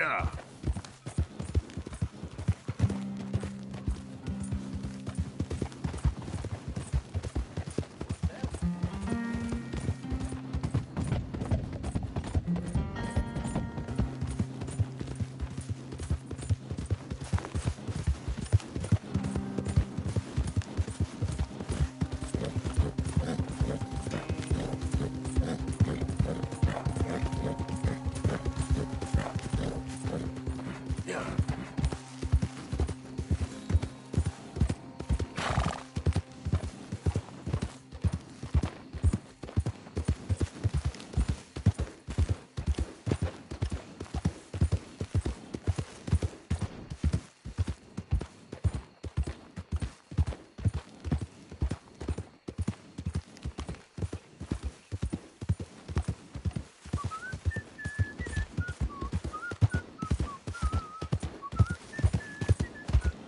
Yeah.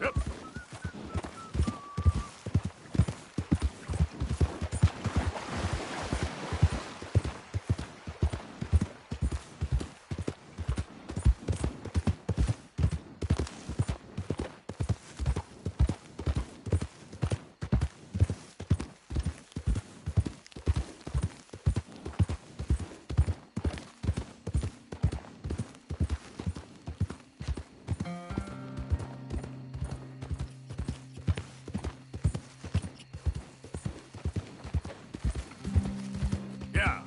Yep. Yeah.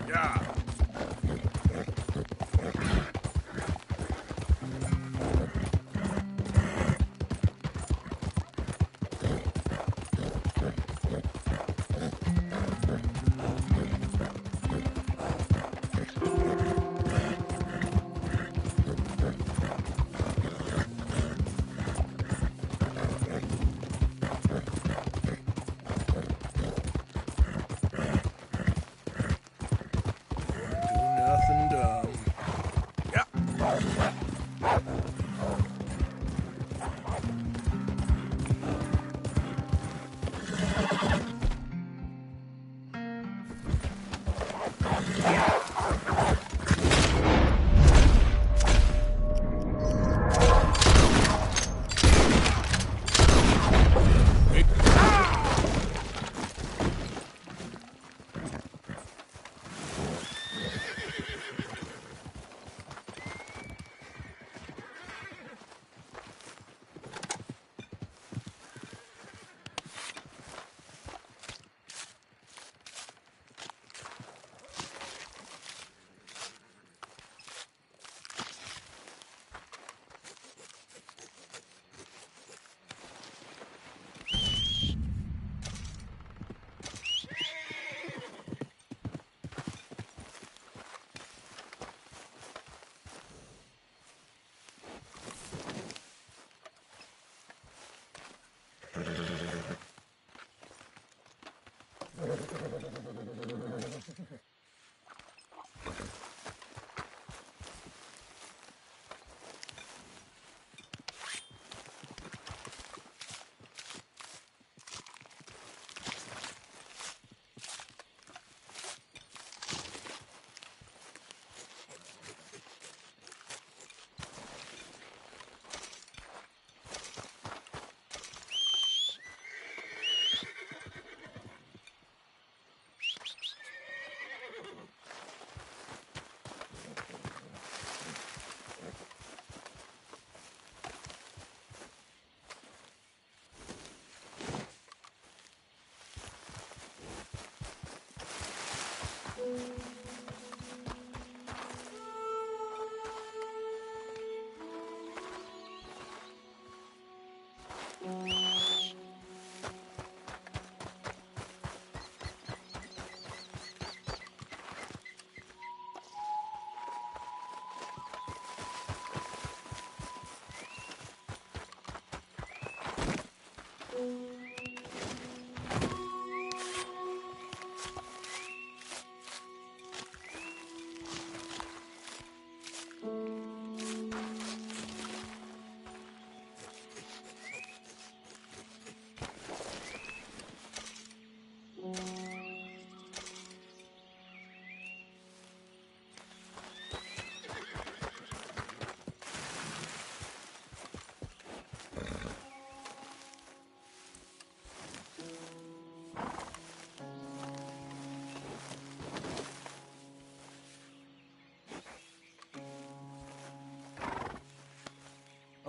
Yeah. Do nothing dumb. Yeah. Hey.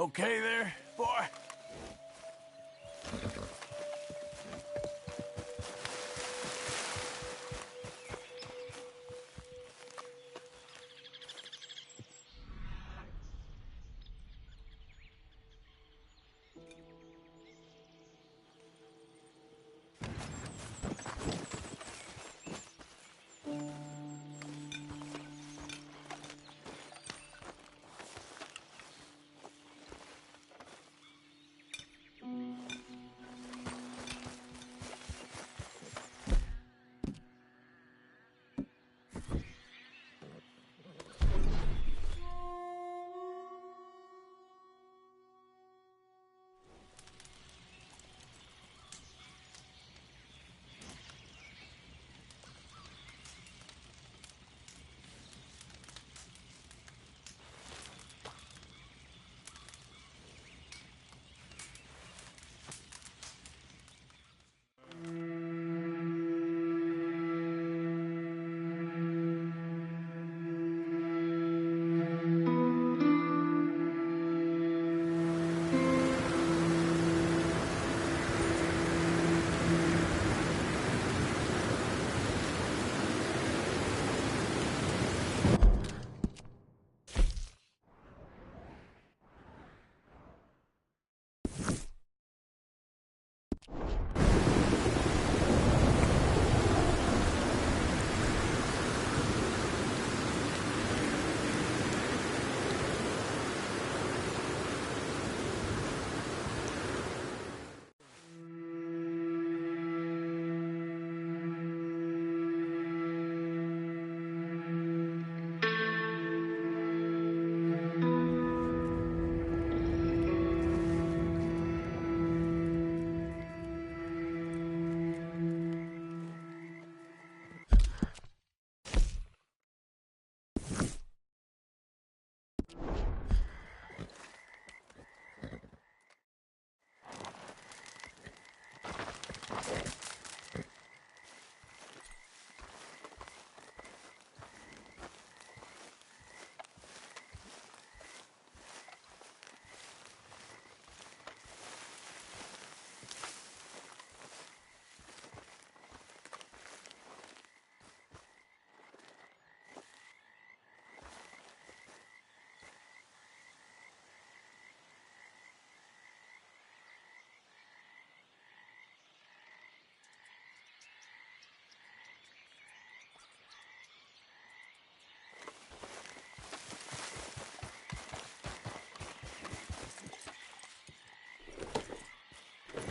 Okay there, boy?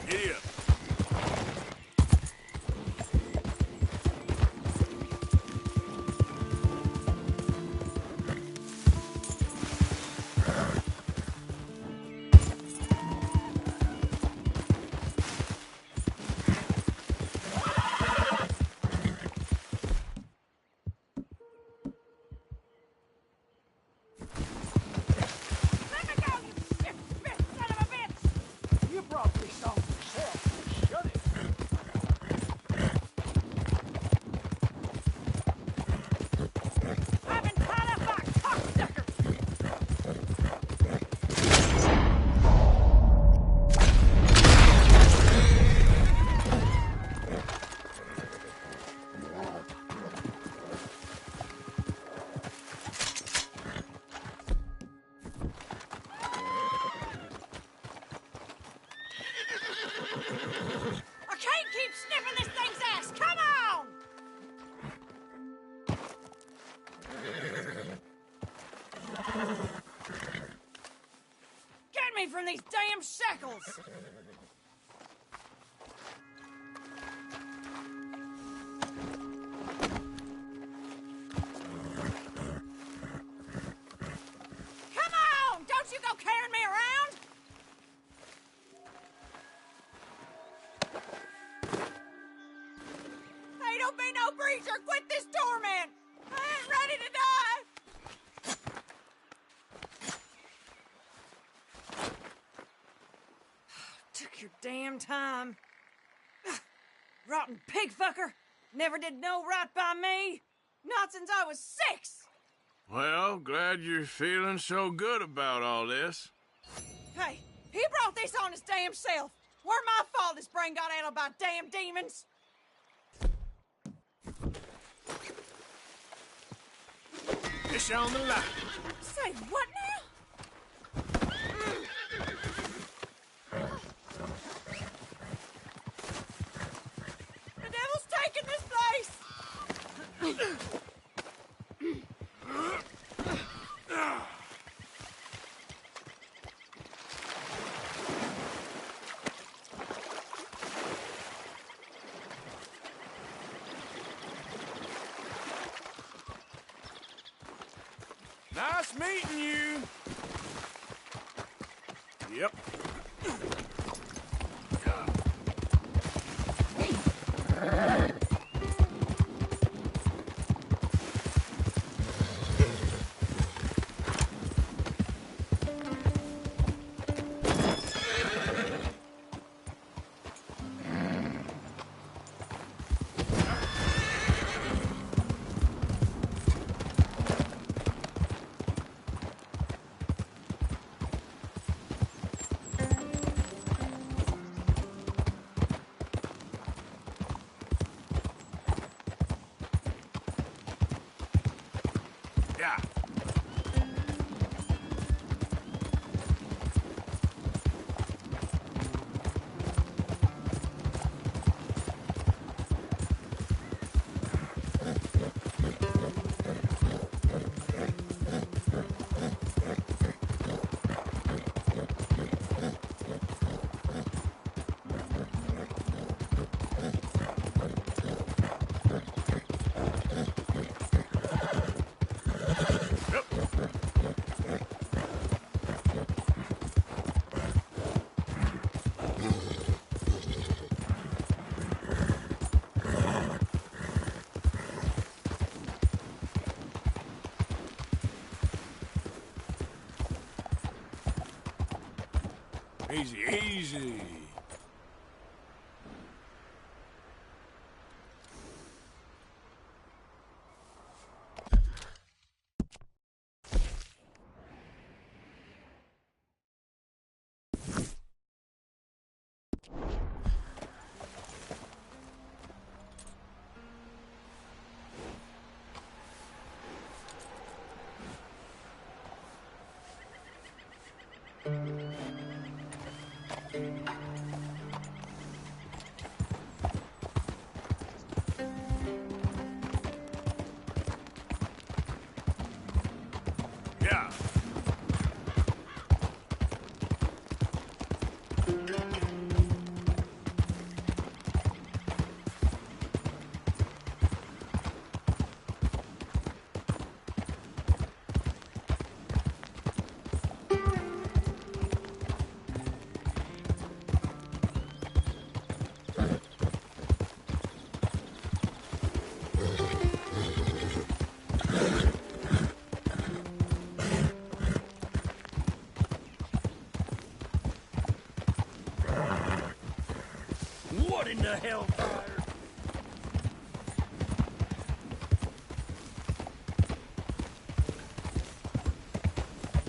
Giddy up. Let me go, you stiff spit son of a bitch! You brought this on yourself. Shut it. I've been tied up by a cocksucker! I can't keep sniffing this thing's ass! Come on! Get me from these damn shackles! Come on! Don't you go carrying me around! Hey, don't be no breacher! Quit this torment! I ain't ready to die! Took your damn time. Rotten pig fucker! Never did no right by me! Not since I was 6! Well, glad you're feeling so good about all this. Hey, he brought this on his damn self. Where my fault his brain got addled by damn demons. Fish on the line. Say what now? The devil's taking this place! Nice meeting you. Yep. Yeah. Easy, easy. Yeah. What in the hellfire?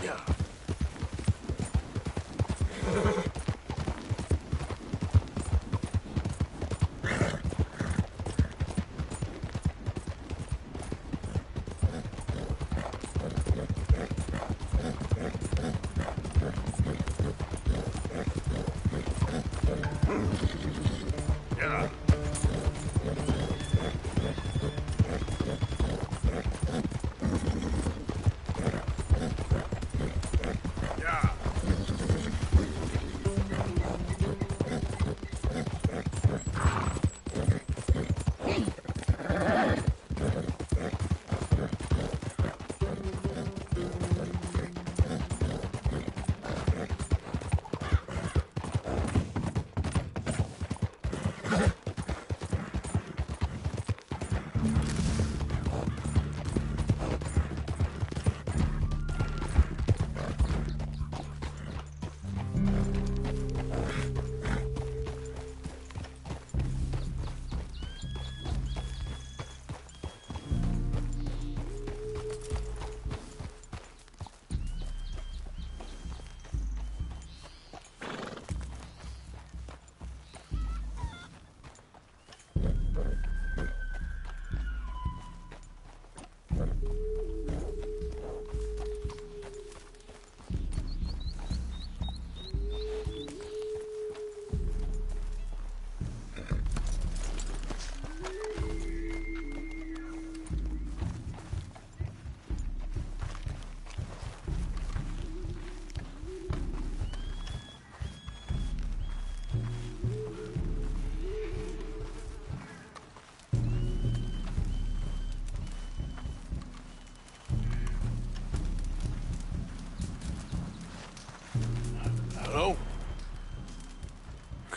Yeah. Yeah. Yeah.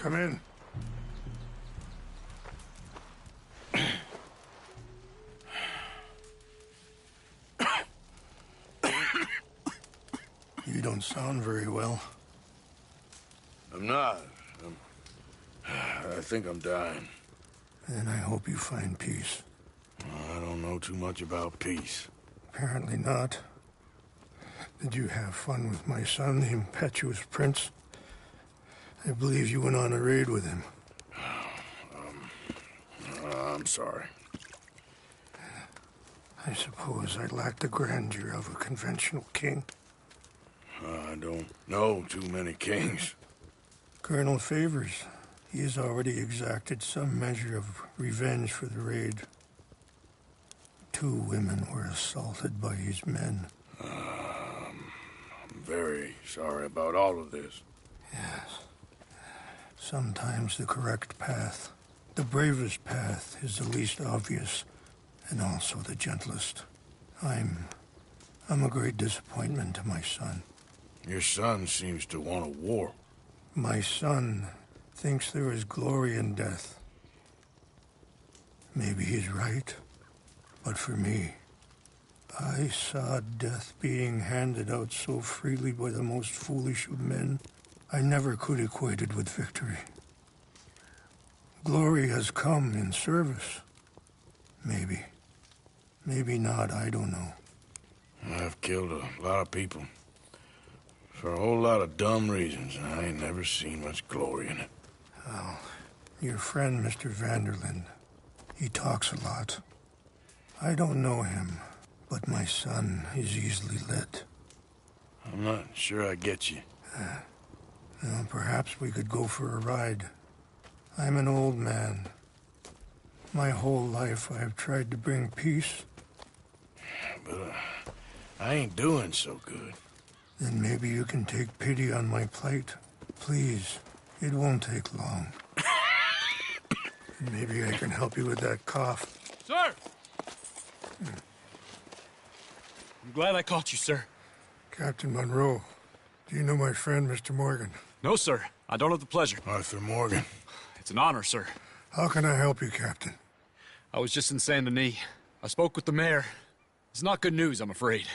Come in. You don't sound very well. I'm not. I think I'm dying. And I hope you find peace. I don't know too much about peace. Apparently not. Did you have fun with my son, the impetuous prince? I believe you went on a raid with him. I'm sorry. I suppose I lack the grandeur of a conventional king. I don't know too many kings. Colonel Favors, he has already exacted some measure of revenge for the raid. 2 women were assaulted by his men. I'm very sorry about all of this. Yes. Sometimes the correct path, the bravest path, is the least obvious, and also the gentlest. I'm a great disappointment to my son. Your son seems to want a war. My son thinks there is glory in death. Maybe he's right, but for me, I saw death being handed out so freely by the most foolish of men, I never could equate it with victory. Glory has come in service. Maybe. Maybe not, I don't know. I've killed a lot of people. For a whole lot of dumb reasons, and I ain't never seen much glory in it. Well, your friend, Mr. Vanderlyn, he talks a lot. I don't know him, but my son is easily led. I'm not sure I get you. Well, perhaps we could go for a ride. I'm an old man. My whole life I have tried to bring peace. But I ain't doing so good. Then maybe you can take pity on my plight. Please, it won't take long. Maybe I can help you with that cough. Sir! I'm glad I caught you, sir. Captain Monroe, do you know my friend, Mr. Morgan? No, sir. I don't have the pleasure. Arthur Morgan. It's an honor, sir. How can I help you, Captain? I was just in Saint Denis. I spoke with the mayor. It's not good news, I'm afraid.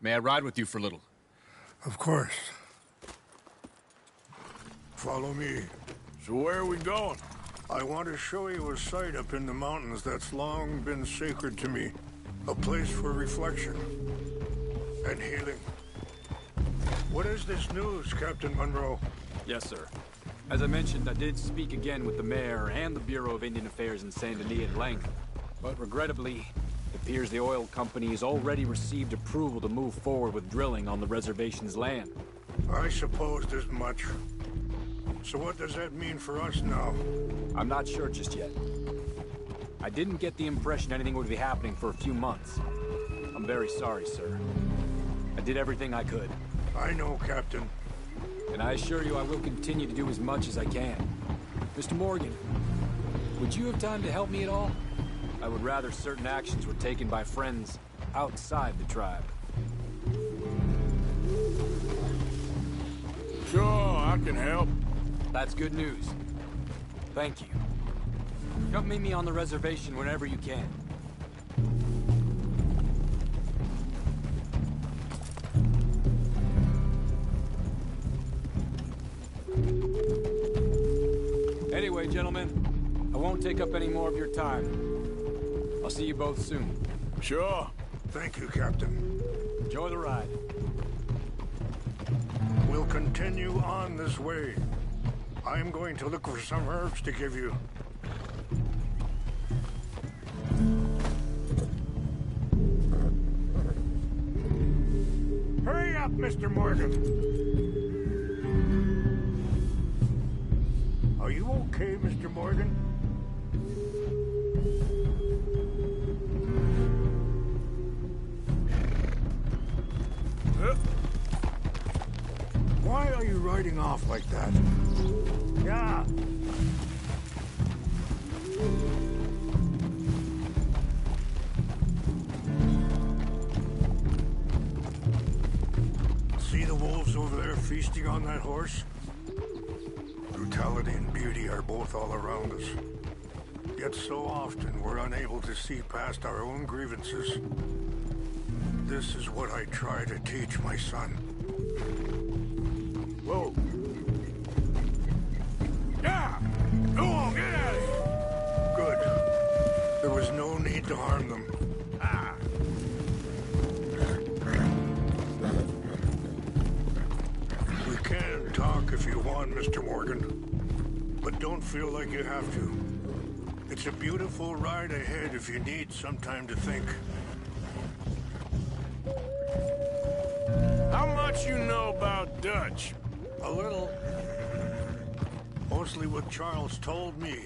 May I ride with you for a little? Of course. Follow me. So where are we going? I want to show you a site up in the mountains that's long been sacred to me. A place for reflection and healing. What is this news, Captain Monroe? Yes, sir. As I mentioned, I did speak again with the mayor and the Bureau of Indian Affairs in Saint Denis at length. But regrettably, it appears the oil company has already received approval to move forward with drilling on the reservation's land. I supposed as much. So what does that mean for us now? I'm not sure just yet. I didn't get the impression anything would be happening for a few months. I'm very sorry, sir. I did everything I could. I know, Captain. And I assure you I will continue to do as much as I can. Mr. Morgan, would you have time to help me at all? I would rather certain actions were taken by friends outside the tribe. Sure, I can help. That's good news. Thank you. Come meet me on the reservation whenever you can. Anyway, gentlemen, I won't take up any more of your time. I'll see you both soon. Sure. Thank you, Captain. Enjoy the ride. We'll continue on this way. I'm going to look for some herbs to give you. Hurry up, Mr. Morgan. Are you okay, Mr. Morgan? Why are you riding off like that? Yeah. See the wolves over there feasting on that horse? brutality and beauty are both all around us. Yet so often we're unable to see past our own grievances. This is what I try to teach my son. Whoa. Yeah! Go on, get out of here! Good. There was no need to harm them. Ah. We can talk if you want, Mr. Morgan. But don't feel like you have to. It's a beautiful ride ahead if you need some time to think. How much you know about Dutch? A little. Mostly what Charles told me.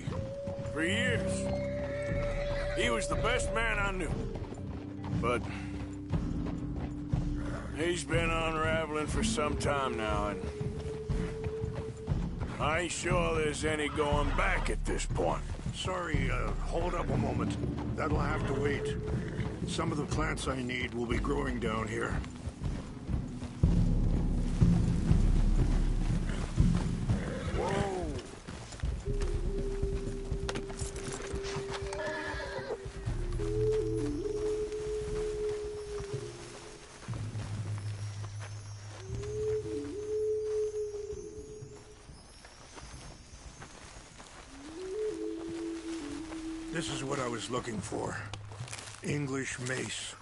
For years. He was the best man I knew. But he's been unraveling for some time now, and I ain't sure there's any going back at this point. Sorry, hold up a moment. That'll have to wait. Some of the plants I need will be growing down here. Whoa! This is what I was looking for. English mace.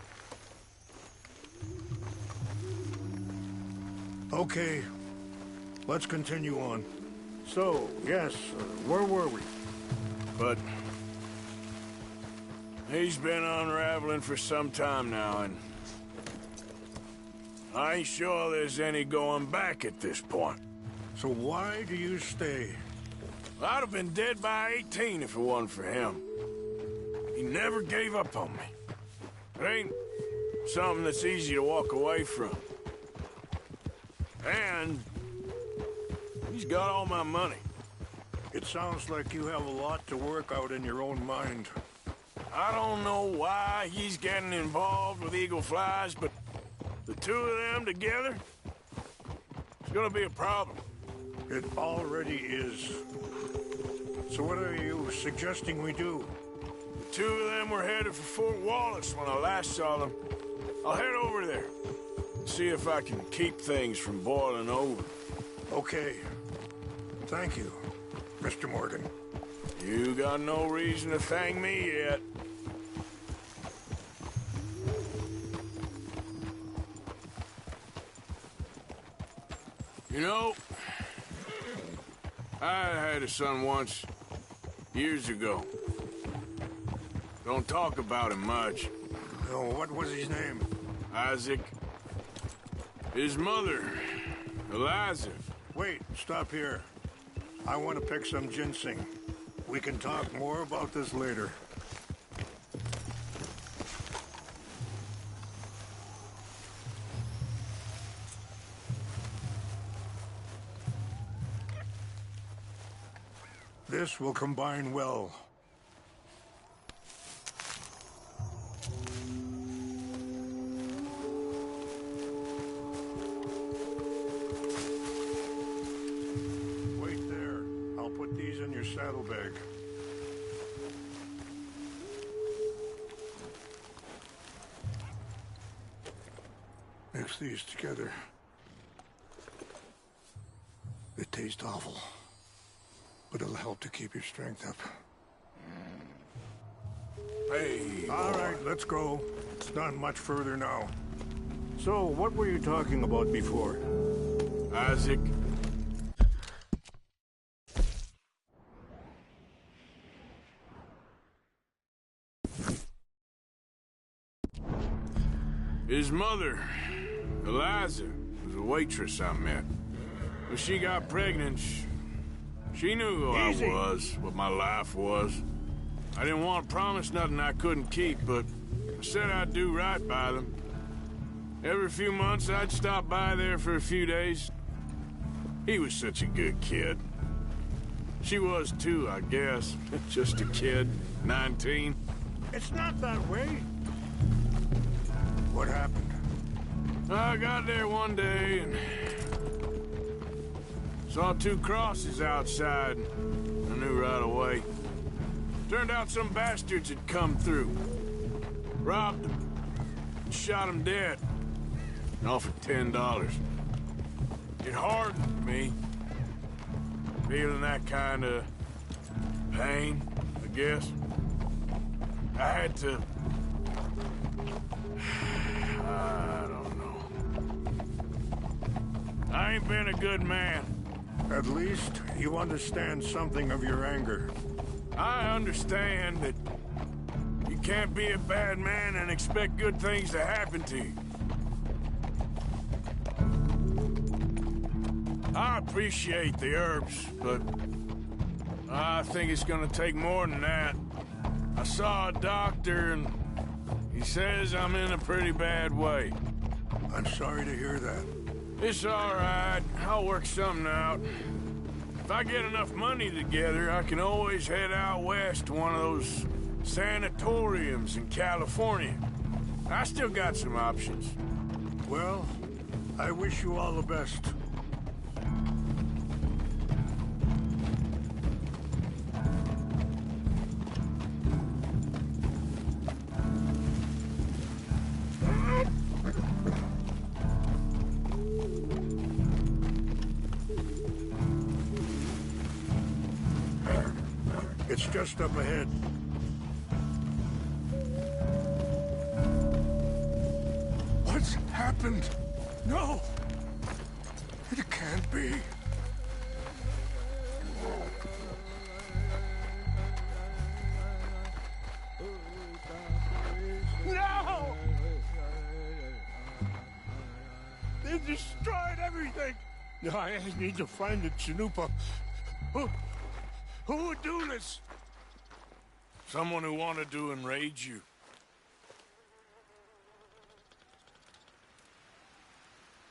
Okay, let's continue on. So, yes, where were we? But he's been unraveling for some time now, and I ain't sure there's any going back at this point. So why do you stay? I'd have been dead by 18 if it wasn't for him. He never gave up on me. It ain't something that's easy to walk away from. And he's got all my money. It sounds like you have a lot to work out in your own mind. I don't know why he's getting involved with Eagle Flies, but the two of them together, it's gonna be a problem. It already is. So what are you suggesting we do? The two of them were headed for Fort Wallace when I last saw them. I'll head over there and see if I can keep things from boiling over. Okay. Thank you, Mr. Morgan. You got no reason to thank me yet. You know, I had a son once, years ago. Don't talk about him much. Oh, what was his name? Isaac. His mother, Eliza. Wait, stop here. I want to pick some ginseng. We can talk more about this later. This will combine well. Wait there. I'll put these in your saddlebag. Mix these together. They taste awful, but it'll help to keep your strength up. Hey, All right, let's go. It's not much further now. So, what were you talking about before? Isaac. His mother, Eliza, was a waitress I met. When she got pregnant, she knew who Easy. I was, what my life was. I didn't want to promise nothing I couldn't keep, but I said I'd do right by them. Every few months, I'd stop by there for a few days. He was such a good kid. She was too, I guess. Just a kid, 19. It's not that way. What happened? I got there one day and Saw two crosses outside. I knew right away. Turned out some bastards had come through. Robbed them. Shot them dead. And offered $10. It hardened me. Feeling that kind of pain, I guess. I had to... I don't know. I ain't been a good man. At least you understand something of your anger. I understand that you can't be a bad man and expect good things to happen to you. I appreciate the herbs, but I think it's gonna take more than that. I saw a doctor and he says I'm in a pretty bad way. I'm sorry to hear that. It's all right. I'll work something out. If I get enough money together, I can always head out west to one of those sanatoriums in California. I still got some options. Well, I wish you all the best. It's just up ahead. What's happened? No! It can't be. No! They destroyed everything! I need to find the Chanupa. Who would do this? Someone who wanted to enrage you.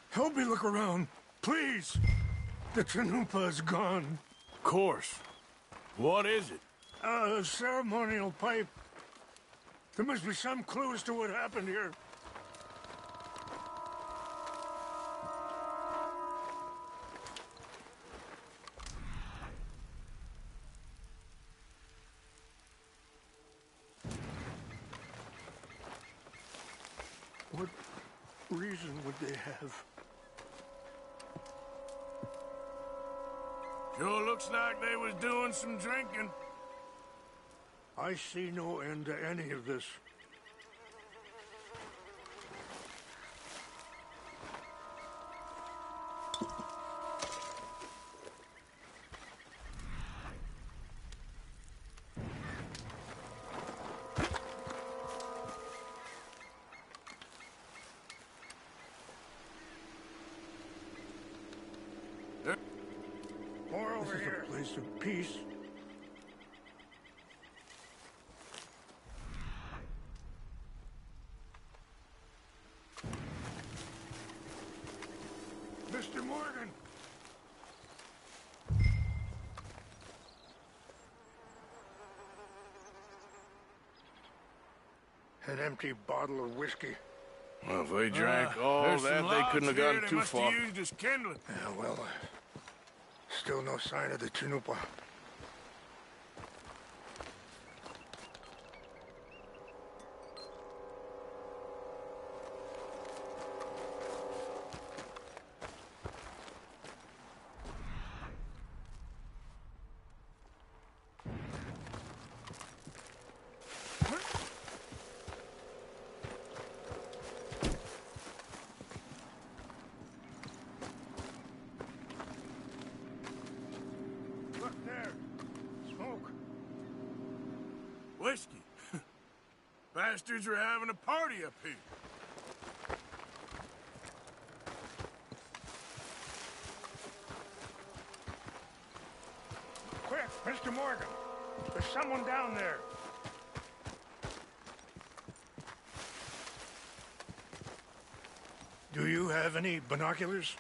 Help me look around, please. The Chanupa is gone. Of course. What is it? A ceremonial pipe. There must be some clue as to what happened here. What reason would they have? Sure looks like they was doing some drinking. I see no end to any of this. More over here. This is a place of peace. Mr. Morgan! An empty bottle of whiskey. Well, if they drank all that, they couldn't have gotten too far. They must have used as kindling. Yeah, well, still no sign of the Chanupa. Look there. Smoke. Whiskey. Bastards are having a party up here. Quick, Mr. Morgan. There's someone down there. Do you have any binoculars?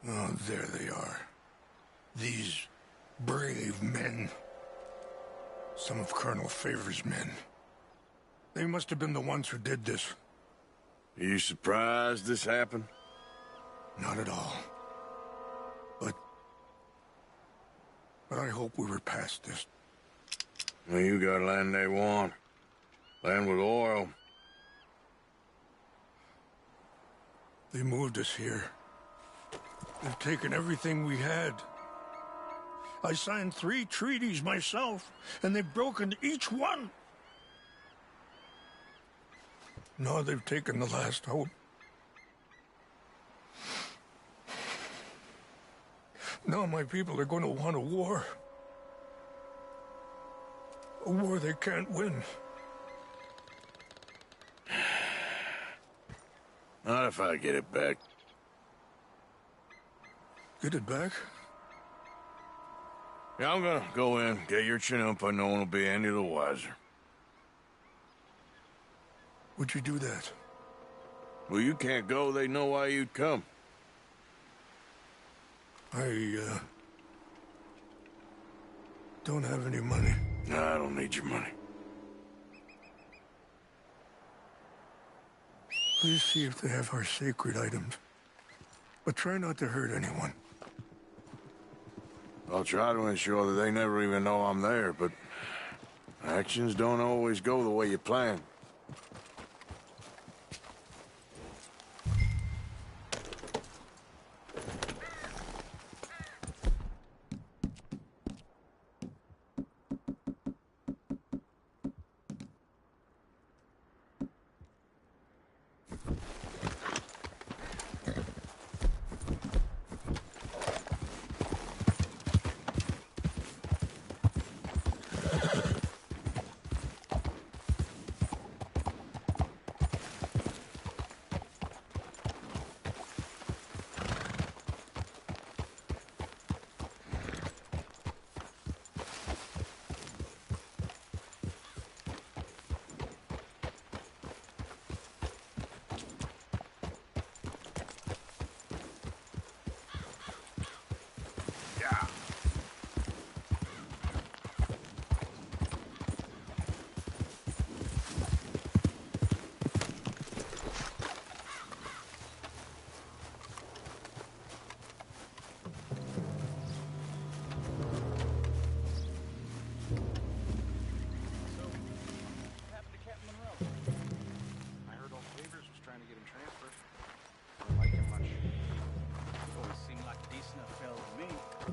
Oh, there they are. These brave men. Some of Colonel Favor's men. They must have been the ones who did this. Are you surprised this happened? Not at all. But I hope we were past this. Well, you got land they want. Land with oil. They moved us here. They've taken everything we had. I signed 3 treaties myself, and they've broken each one. Now they've taken the last hope. Now my people are going to want a war. A war they can't win. Not if I get it back. Get it back? Yeah, I'm gonna go in, get your Chinook, but no one will be any the wiser. Would you do that? Well, you can't go, they know why you'd come. I don't have any money. No, I don't need your money. Please see if they have our sacred items. But try not to hurt anyone. I'll try to ensure that they never even know I'm there, but actions don't always go the way you plan.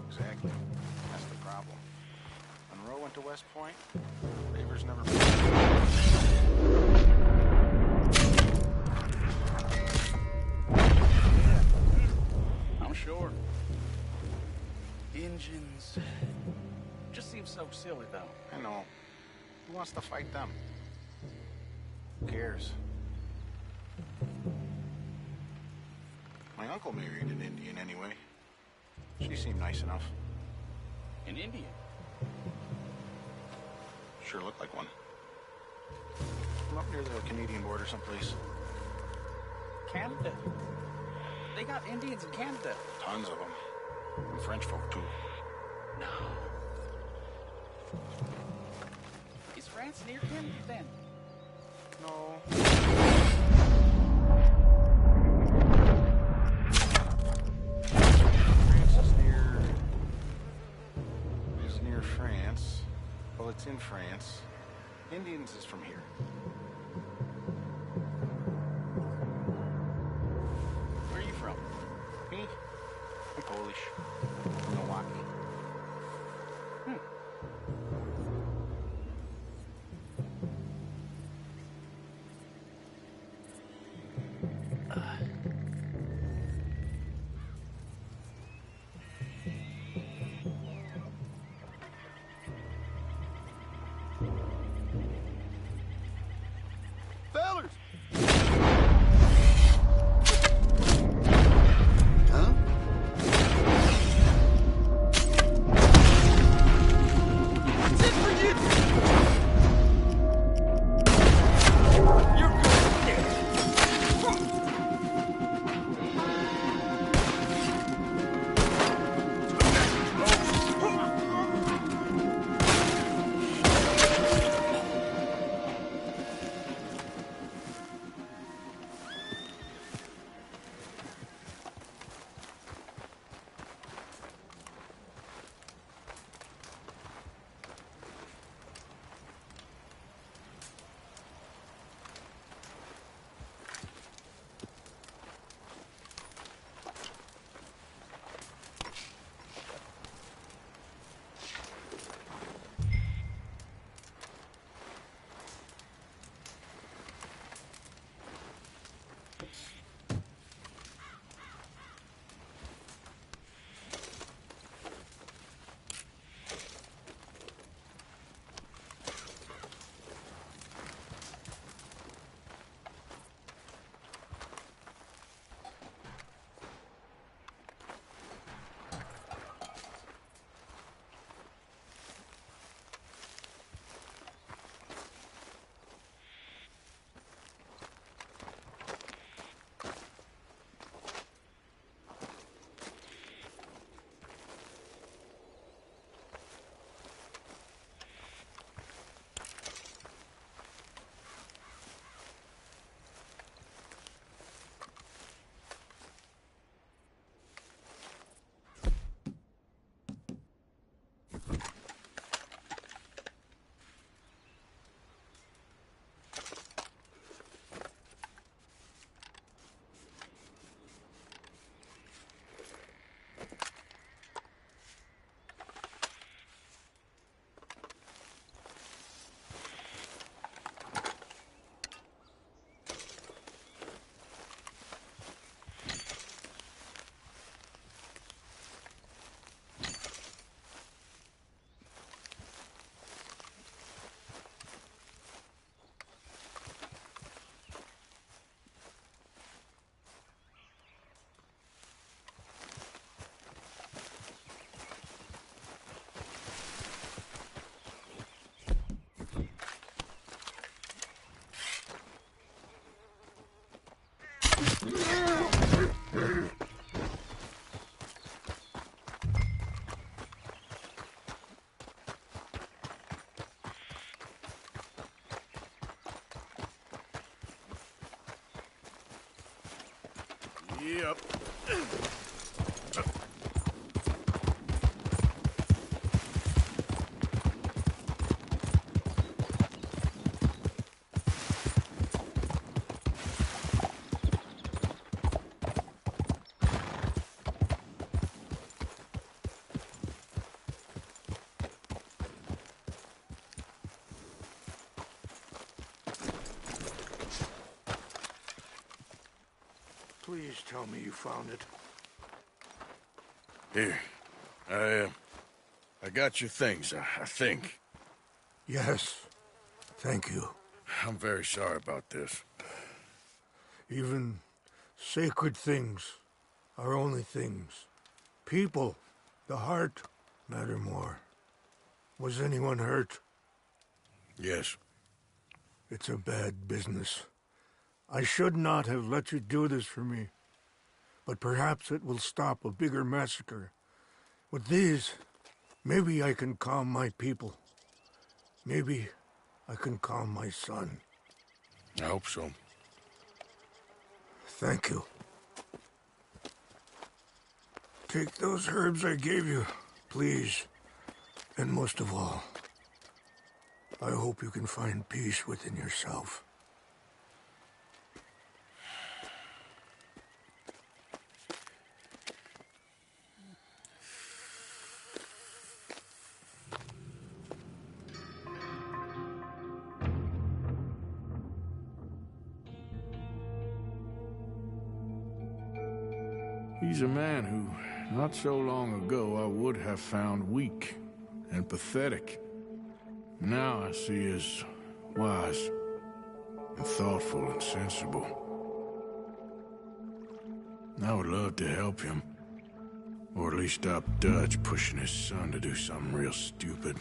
Exactly. That's the problem. Monroe went to West Point. Favors never. I'm sure. Engines. Just seems so silly, though. I know. Who wants to fight them? Who cares? My uncle married an Indian anyway. She seemed nice enough. An Indian? Sure looked like one. I'm up near the Canadian border someplace. Canada? They got Indians in Canada. Tons of them. And French folk, too. No. Is France near Canada, then? No. France. Well, it's in France. Indians is from here. Where are you from? Me? I'm Polish. From Milwaukee. Yep. Please tell me you found it. Here. I got your things, I think. Yes. Thank you. I'm very sorry about this. Even sacred things are only things. People, the heart, matter more. Was anyone hurt? Yes. It's a bad business. I should not have let you do this for me. But perhaps it will stop a bigger massacre. With these, maybe I can calm my people. Maybe I can calm my son. I hope so. Thank you. Take those herbs I gave you, please. And most of all, I hope you can find peace within yourself. He's a man who, not so long ago, I would have found weak and pathetic. Now I see as wise and thoughtful and sensible. I would love to help him, or at least stop Dutch pushing his son to do something real stupid.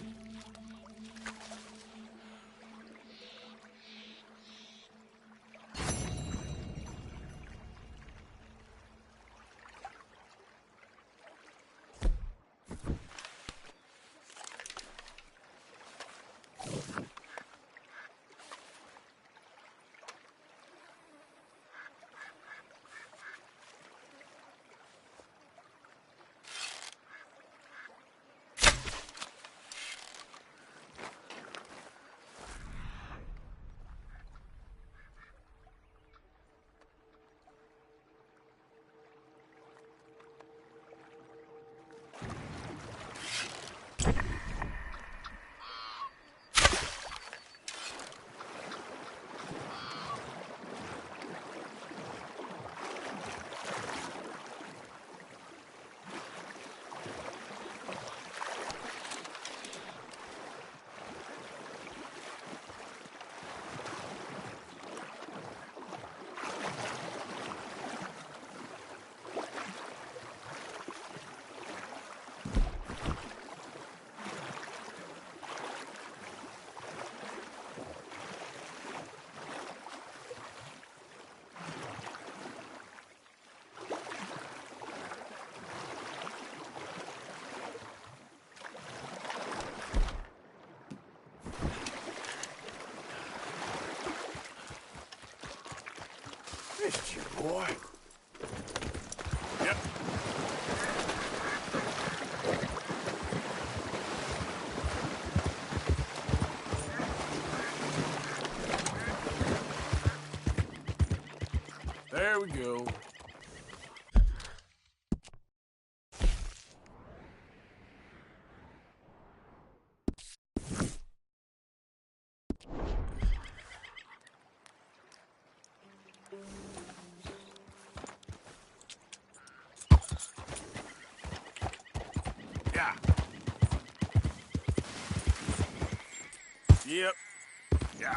Missed you, boy. Yep. There we go. Yeah. Yep. Yeah.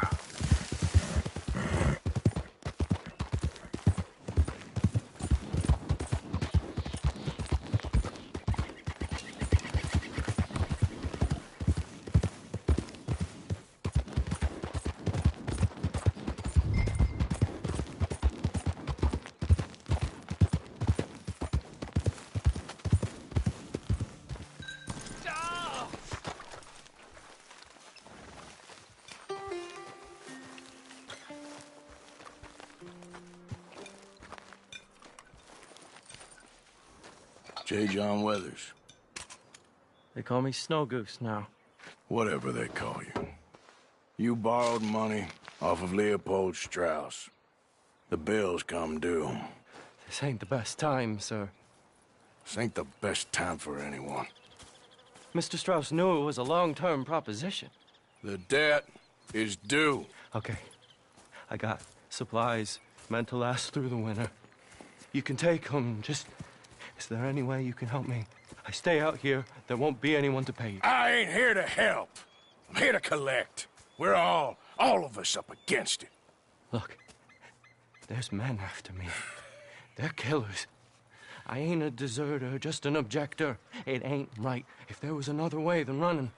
J. John Weathers. They call me Snow Goose now. Whatever they call you. You borrowed money off of Leopold Strauss. The bill's come due. This ain't the best time, sir. This ain't the best time for anyone. Mr. Strauss knew it was a long-term proposition. The debt is due. Okay. I got supplies meant to last through the winter. You can take them. Just... Is there any way you can help me? I stay out here, there won't be anyone to pay you. I ain't here to help. I'm here to collect. We're all of us up against it. Look, there's men after me. They're killers. I ain't a deserter, just an objector. It ain't right. If there was another way than running,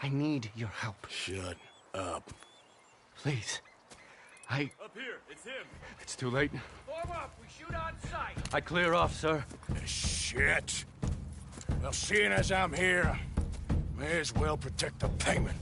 I need your help. Shut up. Please. Up here, it's him. It's too late. Form up, we shoot on sight. I clear off, sir. Shit. Well, seeing as I'm here, may as well protect the payment.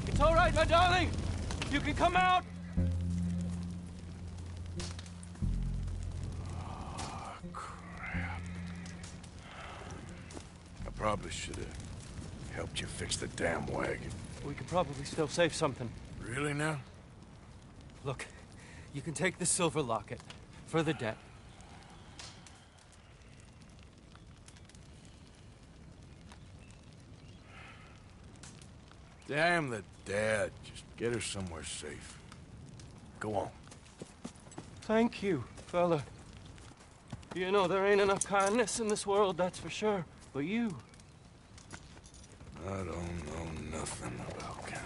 It's all right, my darling. You can come out. Oh, crap. I probably should have helped you fix the damn wagon. We can probably still save something. Really now? Look, you can take the silver locket for the debt. Damn the dad. Just get her somewhere safe. Go on. Thank you, fella. You know, there ain't enough kindness in this world, that's for sure. But you... I don't know nothing about kindness.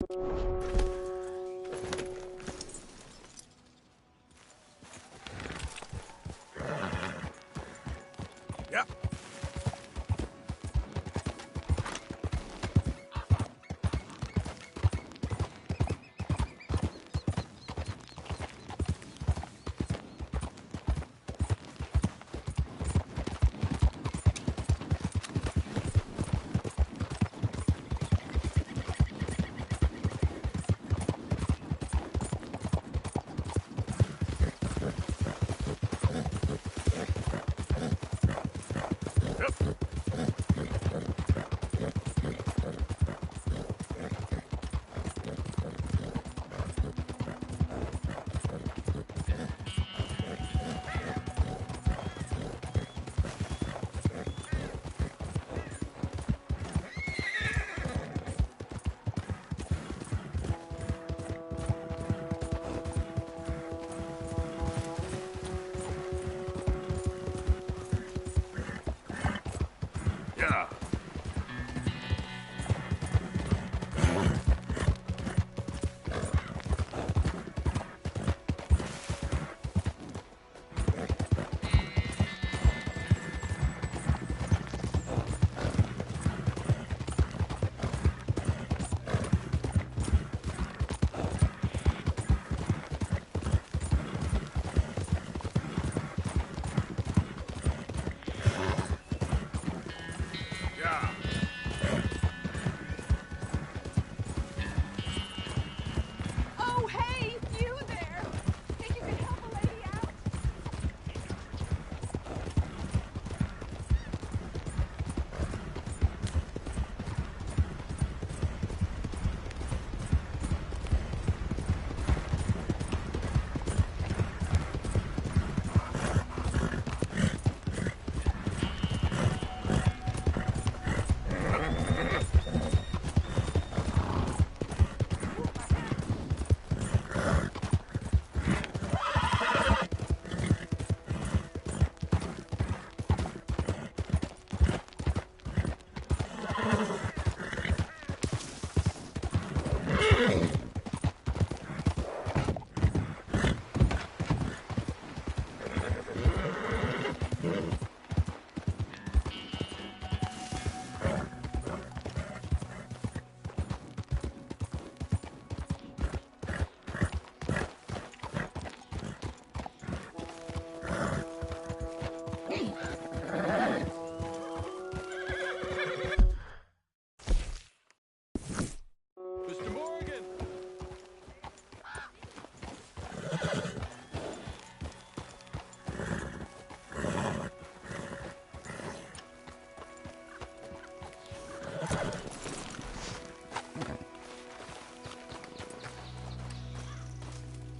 Yeah. Yeah. Yeah. Oh, hey, you there! Think you can help a lady out? Mr. Morgan!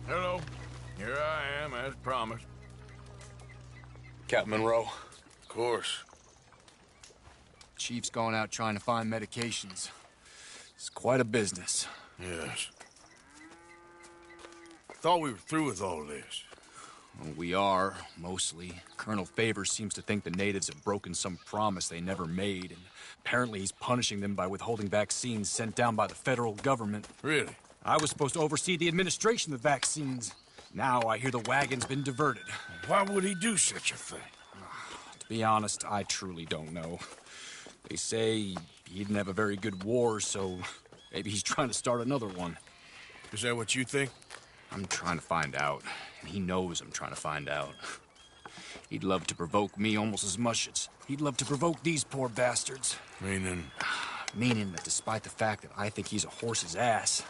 Hello. Here I am, as promised. Captain Monroe. Of course. Chief's going out trying to find medications. It's quite a business. Yes. Thought we were through with all this. Well, we are, mostly. Colonel Favors seems to think the natives have broken some promise they never made, and apparently he's punishing them by withholding vaccines sent down by the federal government. Really? I was supposed to oversee the administration of the vaccines. Now I hear the wagon's been diverted. Why would he do such a thing? To be honest, I truly don't know. They say he didn't have a very good war, so maybe he's trying to start another one. Is that what you think? I'm trying to find out, and he knows I'm trying to find out. He'd love to provoke me almost as much as he'd love to provoke these poor bastards. Meaning? Meaning that despite the fact that I think he's a horse's ass,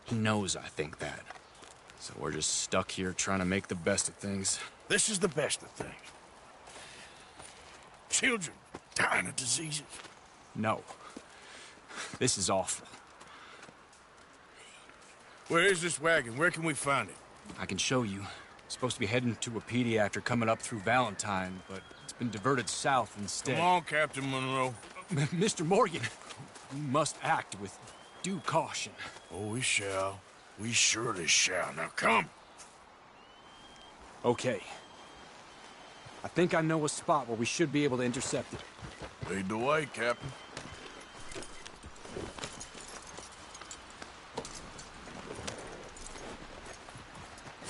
he knows I think that. So we're just stuck here trying to make the best of things. This is the best of things. Children dying of diseases. No. This is awful. Where is this wagon? Where can we find it? I can show you. It's supposed to be heading to Wapiti after coming up through Valentine, but it's been diverted south instead. Come on, Captain Monroe. Mr. Morgan, you must act with due caution. Oh, we shall. We surely shall. Now come. Okay. I think I know a spot where we should be able to intercept it. Lead the way, Captain.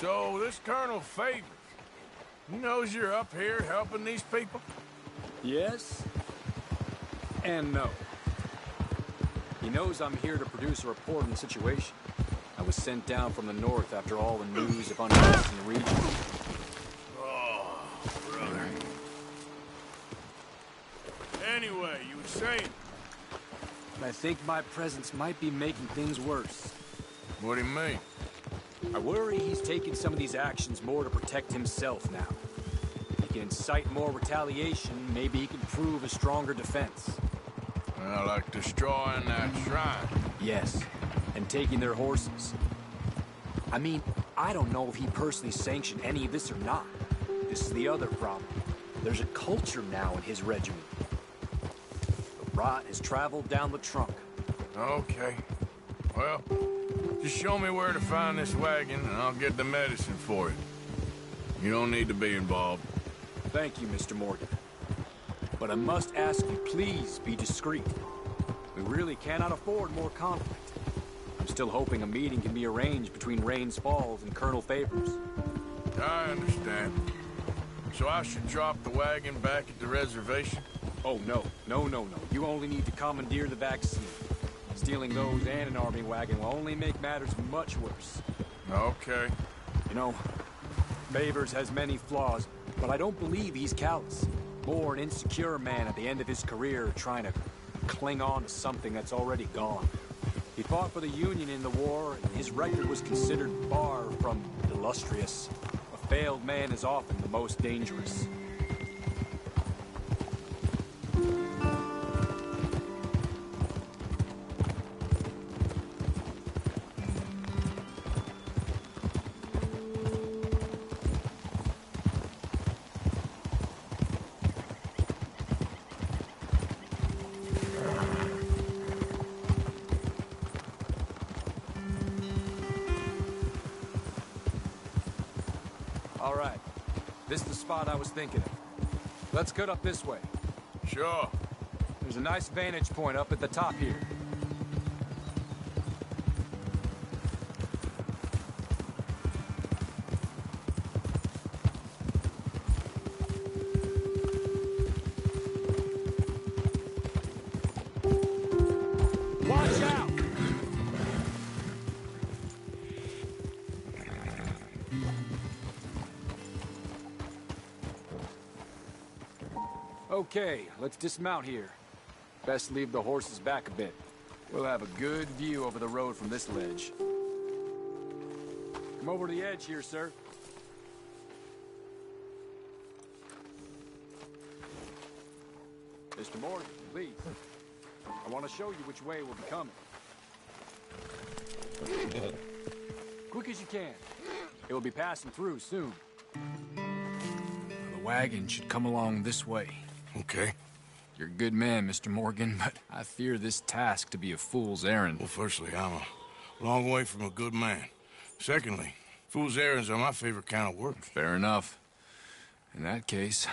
So, this Colonel Favors, he knows you're up here helping these people? Yes and no. He knows I'm here to produce a report on the situation. I was sent down from the north after all the news of unrest in the region. Oh, brother. Anyway, you were saying? I think my presence might be making things worse. What do you mean? I worry he's taking some of these actions more to protect himself now. He can incite more retaliation, maybe he can prove a stronger defense. Well, like destroying that shrine. Yes, and taking their horses. I mean, I don't know if he personally sanctioned any of this or not. This is the other problem. There's a culture now in his regiment. The rot has traveled down the trunk. Okay. Well, just show me where to find this wagon, and I'll get the medicine for it. You don't need to be involved. Thank you, Mr. Morgan. But I must ask you, please be discreet. We really cannot afford more conflict. I'm still hoping a meeting can be arranged between Rains Falls and Colonel Favors. I understand. So I should drop the wagon back at the reservation? Oh, no. No. You only need to commandeer the vaccine. Stealing those and an army wagon will only make matters much worse. Okay. You know, Favors has many flaws, but I don't believe he's callous. More an insecure man at the end of his career trying to cling on to something that's already gone. He fought for the Union in the war, and his record was considered far from illustrious. A failed man is often the most dangerous. All right. This is the spot I was thinking of. Let's cut up this way. Sure. There's a nice vantage point up at the top here. Watch out! Okay, let's dismount here. Best leave the horses back a bit. We'll have a good view over the road from this ledge. Come over to the edge here, sir. Mr. Morgan, please. I want to show you which way we'll be coming. Quick as you can. It will be passing through soon. The wagon should come along this way. Okay. You're a good man, Mr. Morgan, but I fear this task to be a fool's errand. Well, firstly, I'm a long way from a good man. Secondly, fool's errands are my favorite kind of work. Fair enough. In that case,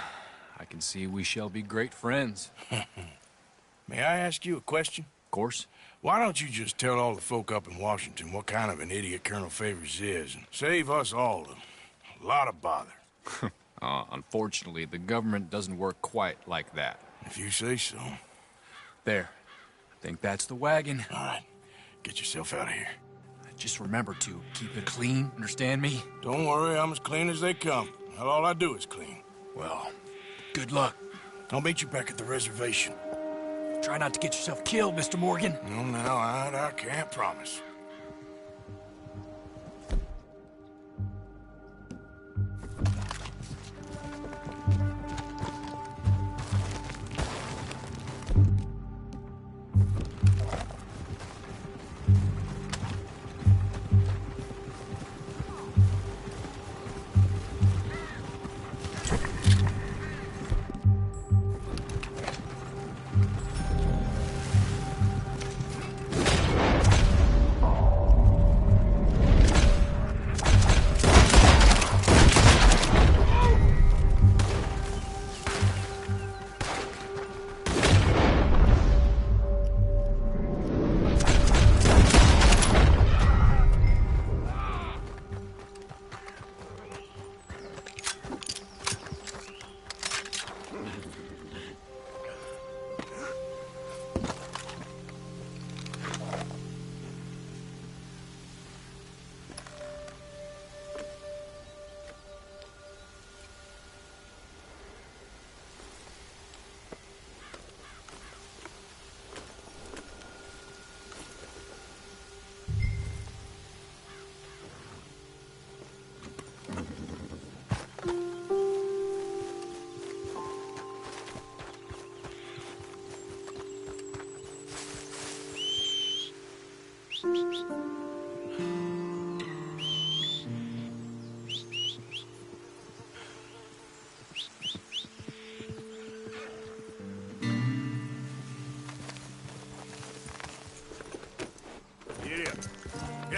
I can see we shall be great friends. May I ask you a question? Of course. Why don't you just tell all the folk up in Washington what kind of an idiot Colonel Favors is and save us all a lot of bother? Unfortunately, the government doesn't work quite like that. If you say so. There. I think that's the wagon. All right. Get yourself out of here. Just remember to keep it clean, understand me? Don't worry, I'm as clean as they come. Well, all I do is clean. Well, good luck. I'll meet you back at the reservation. Try not to get yourself killed, Mr. Morgan. No, now, I can't promise.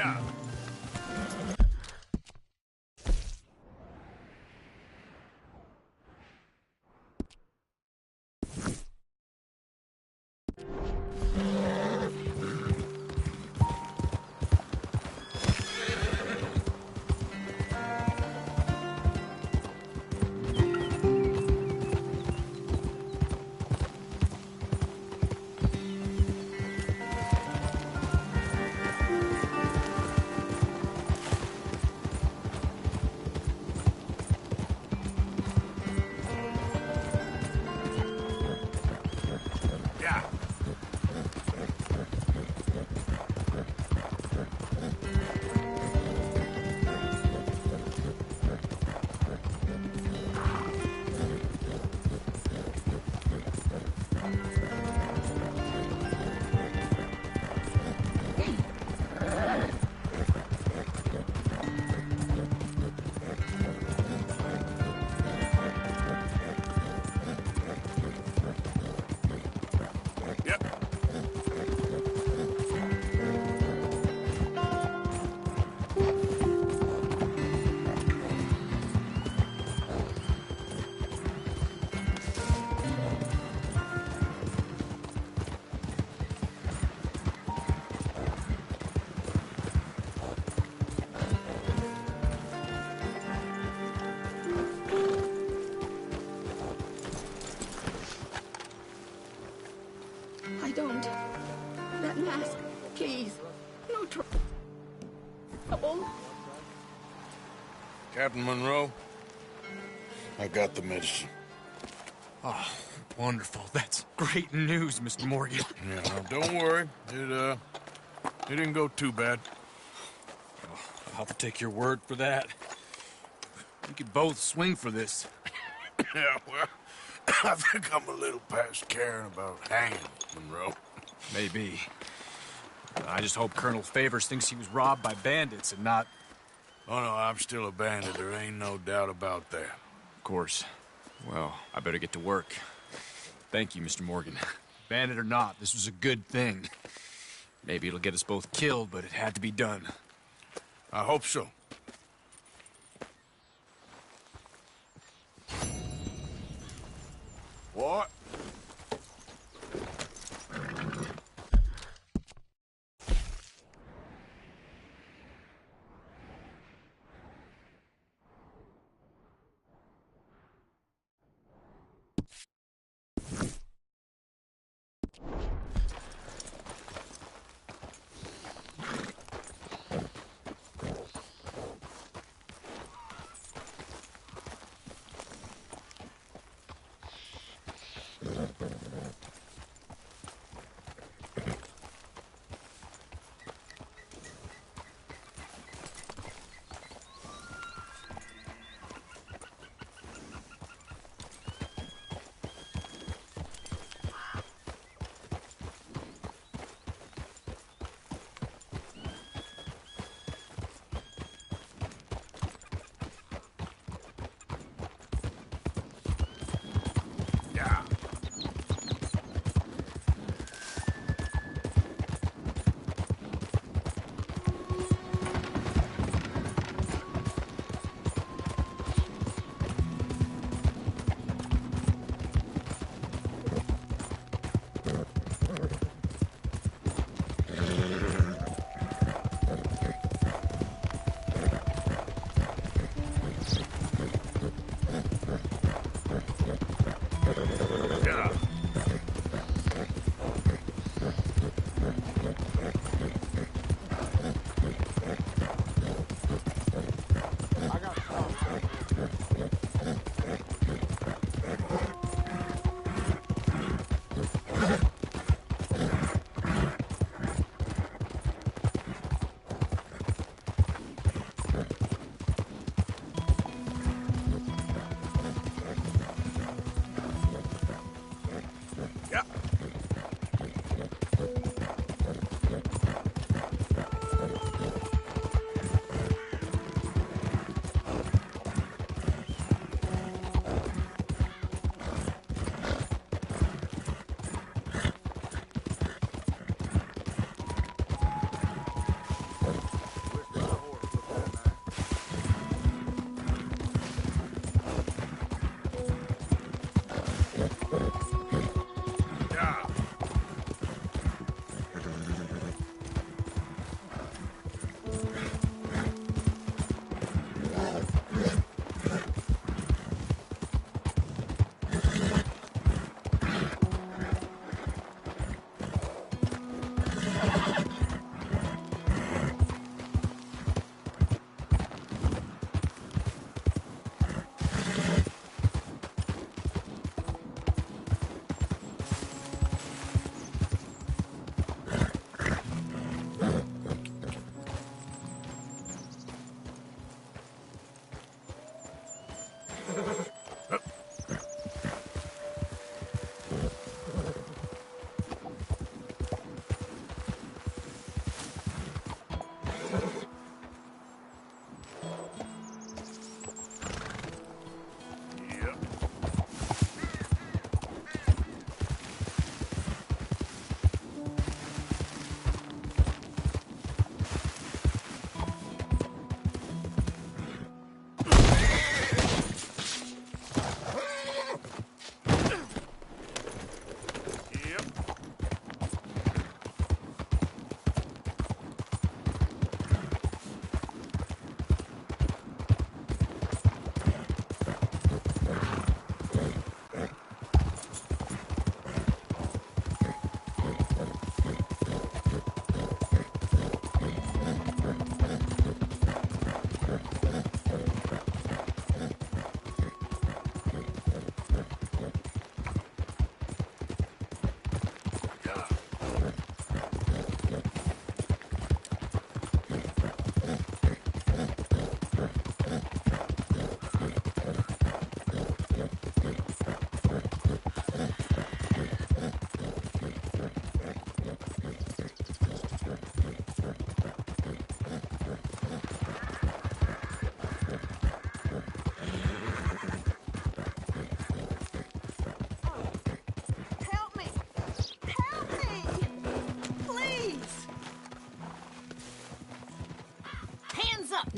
Yeah. Yeah. Yep. I don't. That mask, please. No trouble. Captain Monroe, I got the medicine. Oh, wonderful. That's great news, Mr. Morgan. Yeah, now, don't worry. It didn't go too bad. I'll have to take your word for that. We could both swing for this. Yeah, well, I think I'm a little past caring about hanging, Monroe. Maybe. I just hope Colonel Favors thinks he was robbed by bandits and not... Oh, no, I'm still a bandit. There ain't no doubt about that. Of course. Well, I better get to work. Thank you, Mr. Morgan. Bandit or not, this was a good thing. Maybe it'll get us both killed, but it had to be done. I hope so. What?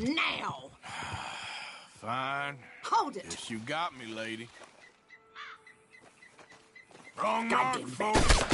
now! Fine. Hold it! Yes, you got me, lady. Wrong mark, Goddamn folks.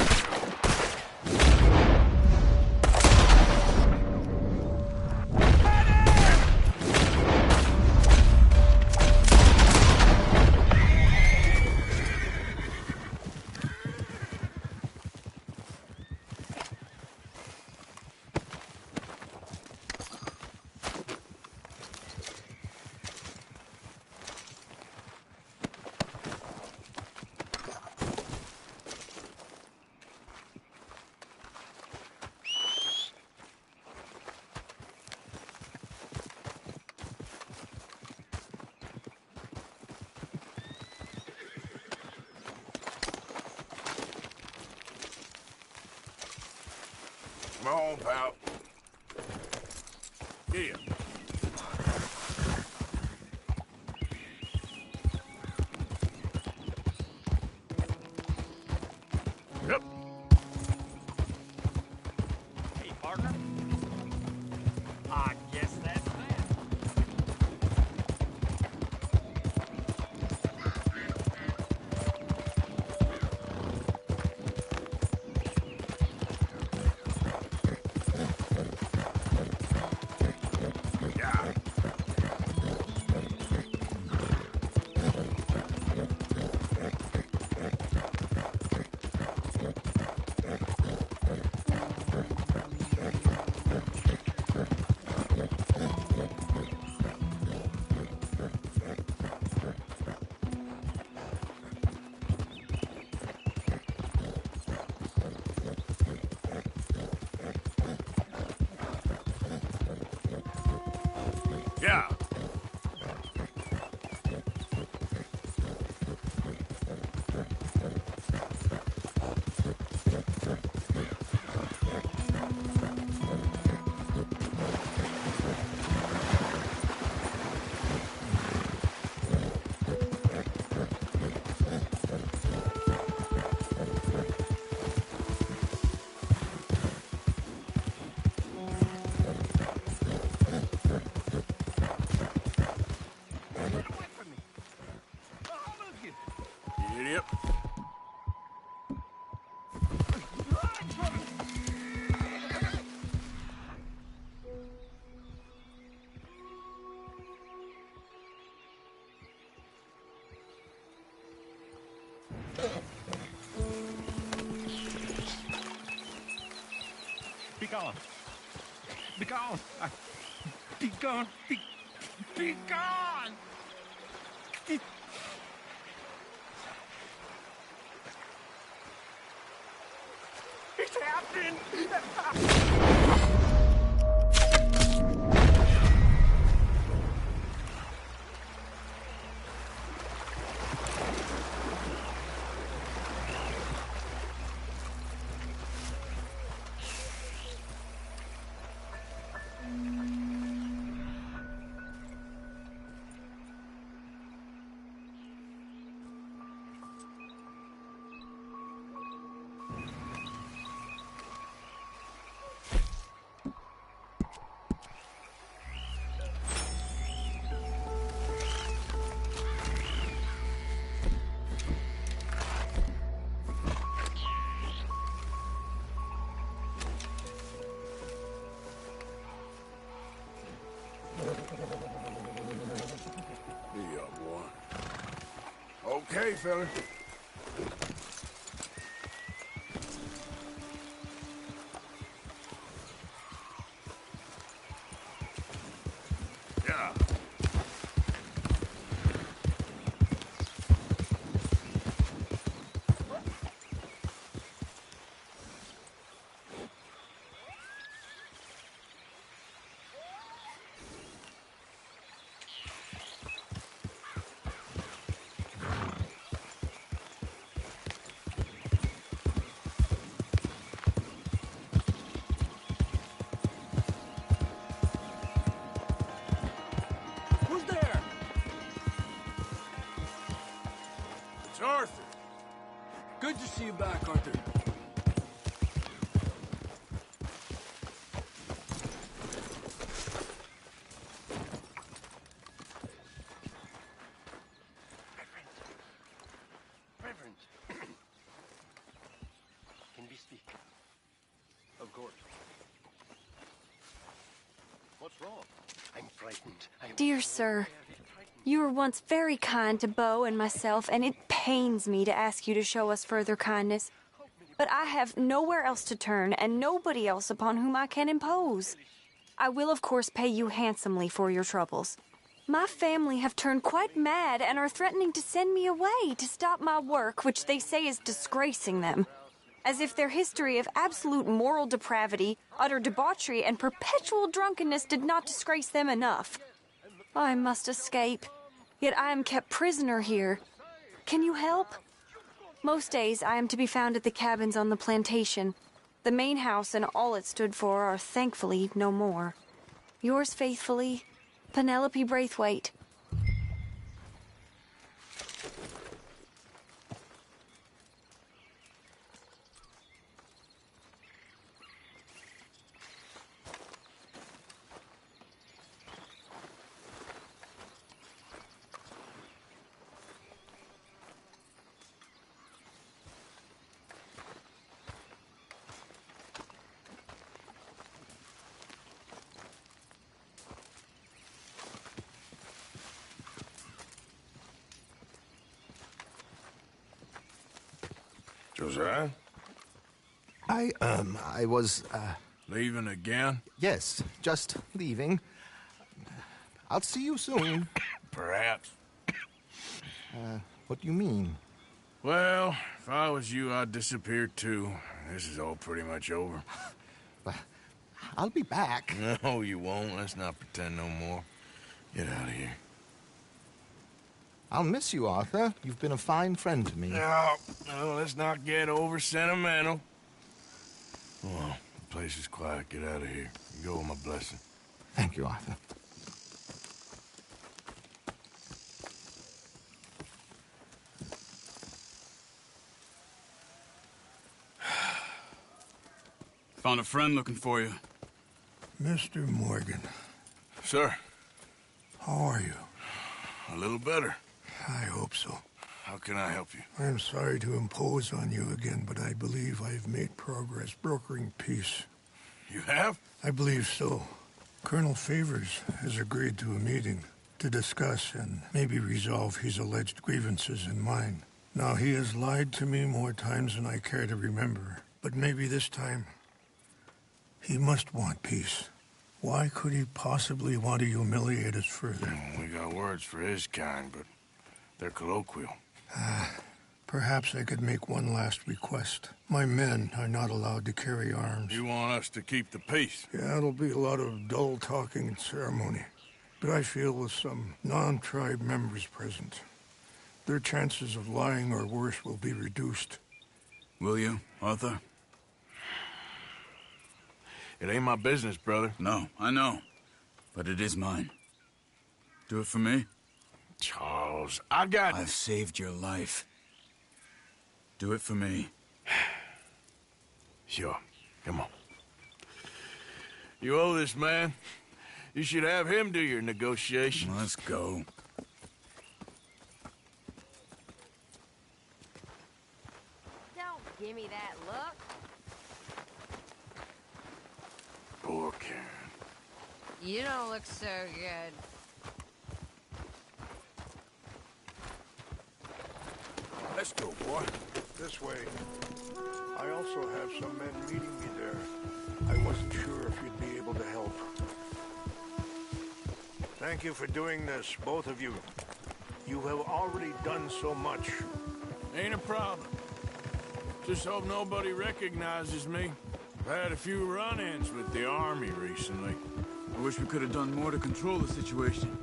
Come on, pal. Here. Yep. Hey, partner. I guess that's that. Yeah. Yeah. Idiot. Be gone. Be gone. Be gone. Be gone. It's happening. Yeah, boy. Okay, fella. Yeah. Who's there? It's Arthur. Good to see you back, Arthur. Of course. What's wrong? I'm frightened. Dear sir, you were once very kind to Beau and myself, and it pains me to ask you to show us further kindness. But I have nowhere else to turn, and nobody else upon whom I can impose. I will, of course, pay you handsomely for your troubles. My family have turned quite mad and are threatening to send me away to stop my work, which they say is disgracing them. As if their history of absolute moral depravity, utter debauchery, and perpetual drunkenness did not disgrace them enough. I must escape, yet I am kept prisoner here. Can you help? Most days I am to be found at the cabins on the plantation. The main house and all it stood for are thankfully no more. Yours faithfully, Penelope Braithwaite. Josiah? I was, Leaving again? yes, just leaving. I'll see you soon. Perhaps. What do you mean? Well, if I was you, I'd disappear too. This is all pretty much over. I'll be back. No, you won't. Let's not pretend no more. Get out of here. I'll miss you, Arthur. You've been a fine friend to me. No, let's not get over sentimental. Well, the place is quiet. Get out of here. You go with my blessing. Thank you, Arthur. Found a friend looking for you. Mr. Morgan, Sir, how are you? a little better. I hope so. How can I help you? I'm sorry to impose on you again, but I believe I've made progress brokering peace. You have? I believe so. Colonel Favors has agreed to a meeting to discuss and maybe resolve his alleged grievances and mine. Now, he has lied to me more times than I care to remember, but maybe this time he must want peace. Why could he possibly want to humiliate us further? We got words for his kind, but they're colloquial. Perhaps I could make one last request. My men are not allowed to carry arms. You want us to keep the peace? Yeah, it'll be a lot of dull talking and ceremony. But I feel with some non-tribe members present, their chances of lying or worse will be reduced. Will you, Arthur? It ain't my business, brother. No, I know. But it is mine. Do it for me? Charles, I've saved your life. Do it for me. Sure. Come on. You owe this man. You should have him do your negotiations. Let's go. Don't give me that look. Poor Karen. You don't look so good. Let's go, boy. This way. I also have some men meeting me there. I wasn't sure if you'd be able to help. Thank you for doing this, both of you. You have already done so much. Ain't a problem. Just hope nobody recognizes me. I've had a few run-ins with the army recently. I wish we could have done more to control the situation.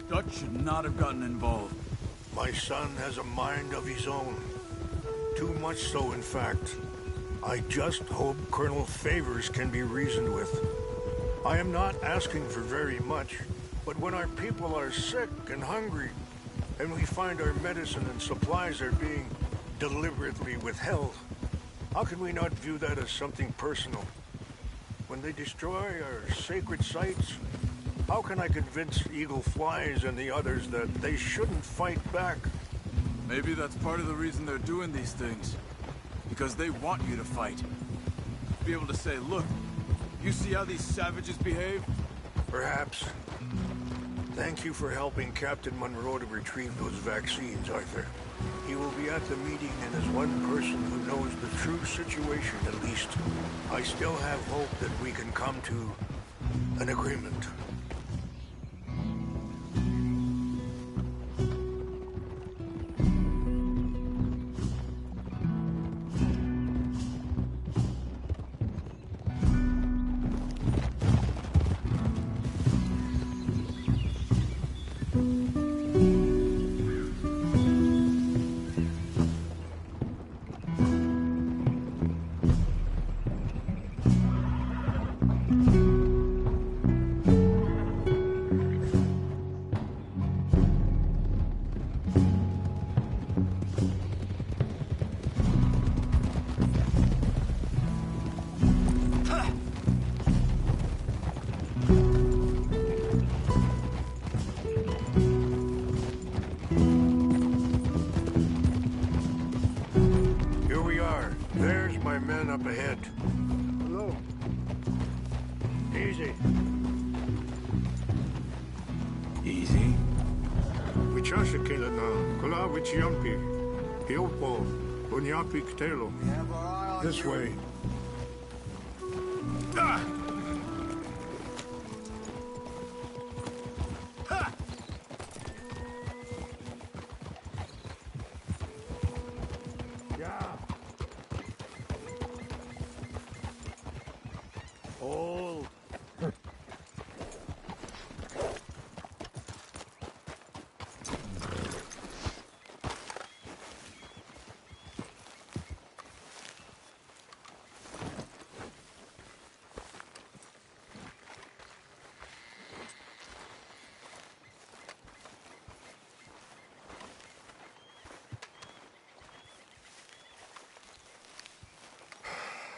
Dutch should not have gotten involved. My son has a mind of his own. Too much so, in fact. I just hope Colonel Favors can be reasoned with. I am not asking for very much, but when our people are sick and hungry, and we find our medicine and supplies are being deliberately withheld, how can we not view that as something personal? When they destroy our sacred sites, how can I convince Eagle Flies and the others that they shouldn't fight back? Maybe that's part of the reason they're doing these things. Because they want you to fight. be able to say, look, you see how these savages behave? Perhaps. Thank you for helping Captain Monroe to retrieve those vaccines, Arthur. He will be at the meeting, and as one person who knows the true situation, at least, I still have hope that we can come to an agreement. Up ahead. Hello. Easy. Easy? Wichashikela na kula wichiampi. Hiopo bunyapi ktelo. This way. Ah!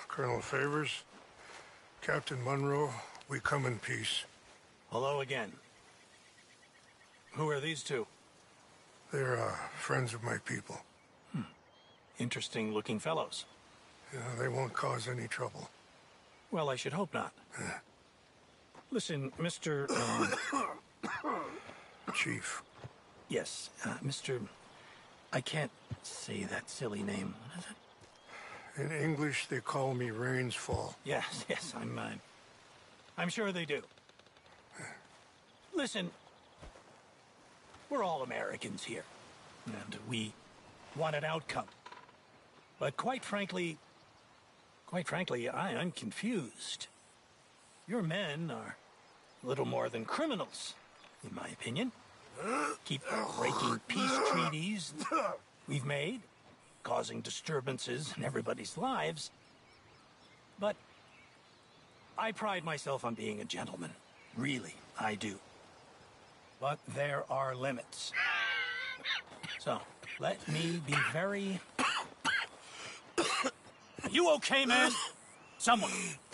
Colonel Favors, Captain Monroe, we come in peace. Hello again. Who are these two? They're friends of my people. Interesting looking fellows. Yeah, they won't cause any trouble. Well, I should hope not. Listen, Mr. Chief. Yes, Mr. I can't say that silly name. What is it? In English, they call me Rainsfall. Yes, I'm sure they do. Listen, we're all Americans here, and we want an outcome. But quite frankly, I am confused. Your men are little more than criminals, in my opinion. Keep breaking peace treaties we've made, causing disturbances in everybody's lives. But I pride myself on being a gentleman. Really, I do. But there are limits. So, let me be very... Are you okay, man? Someone.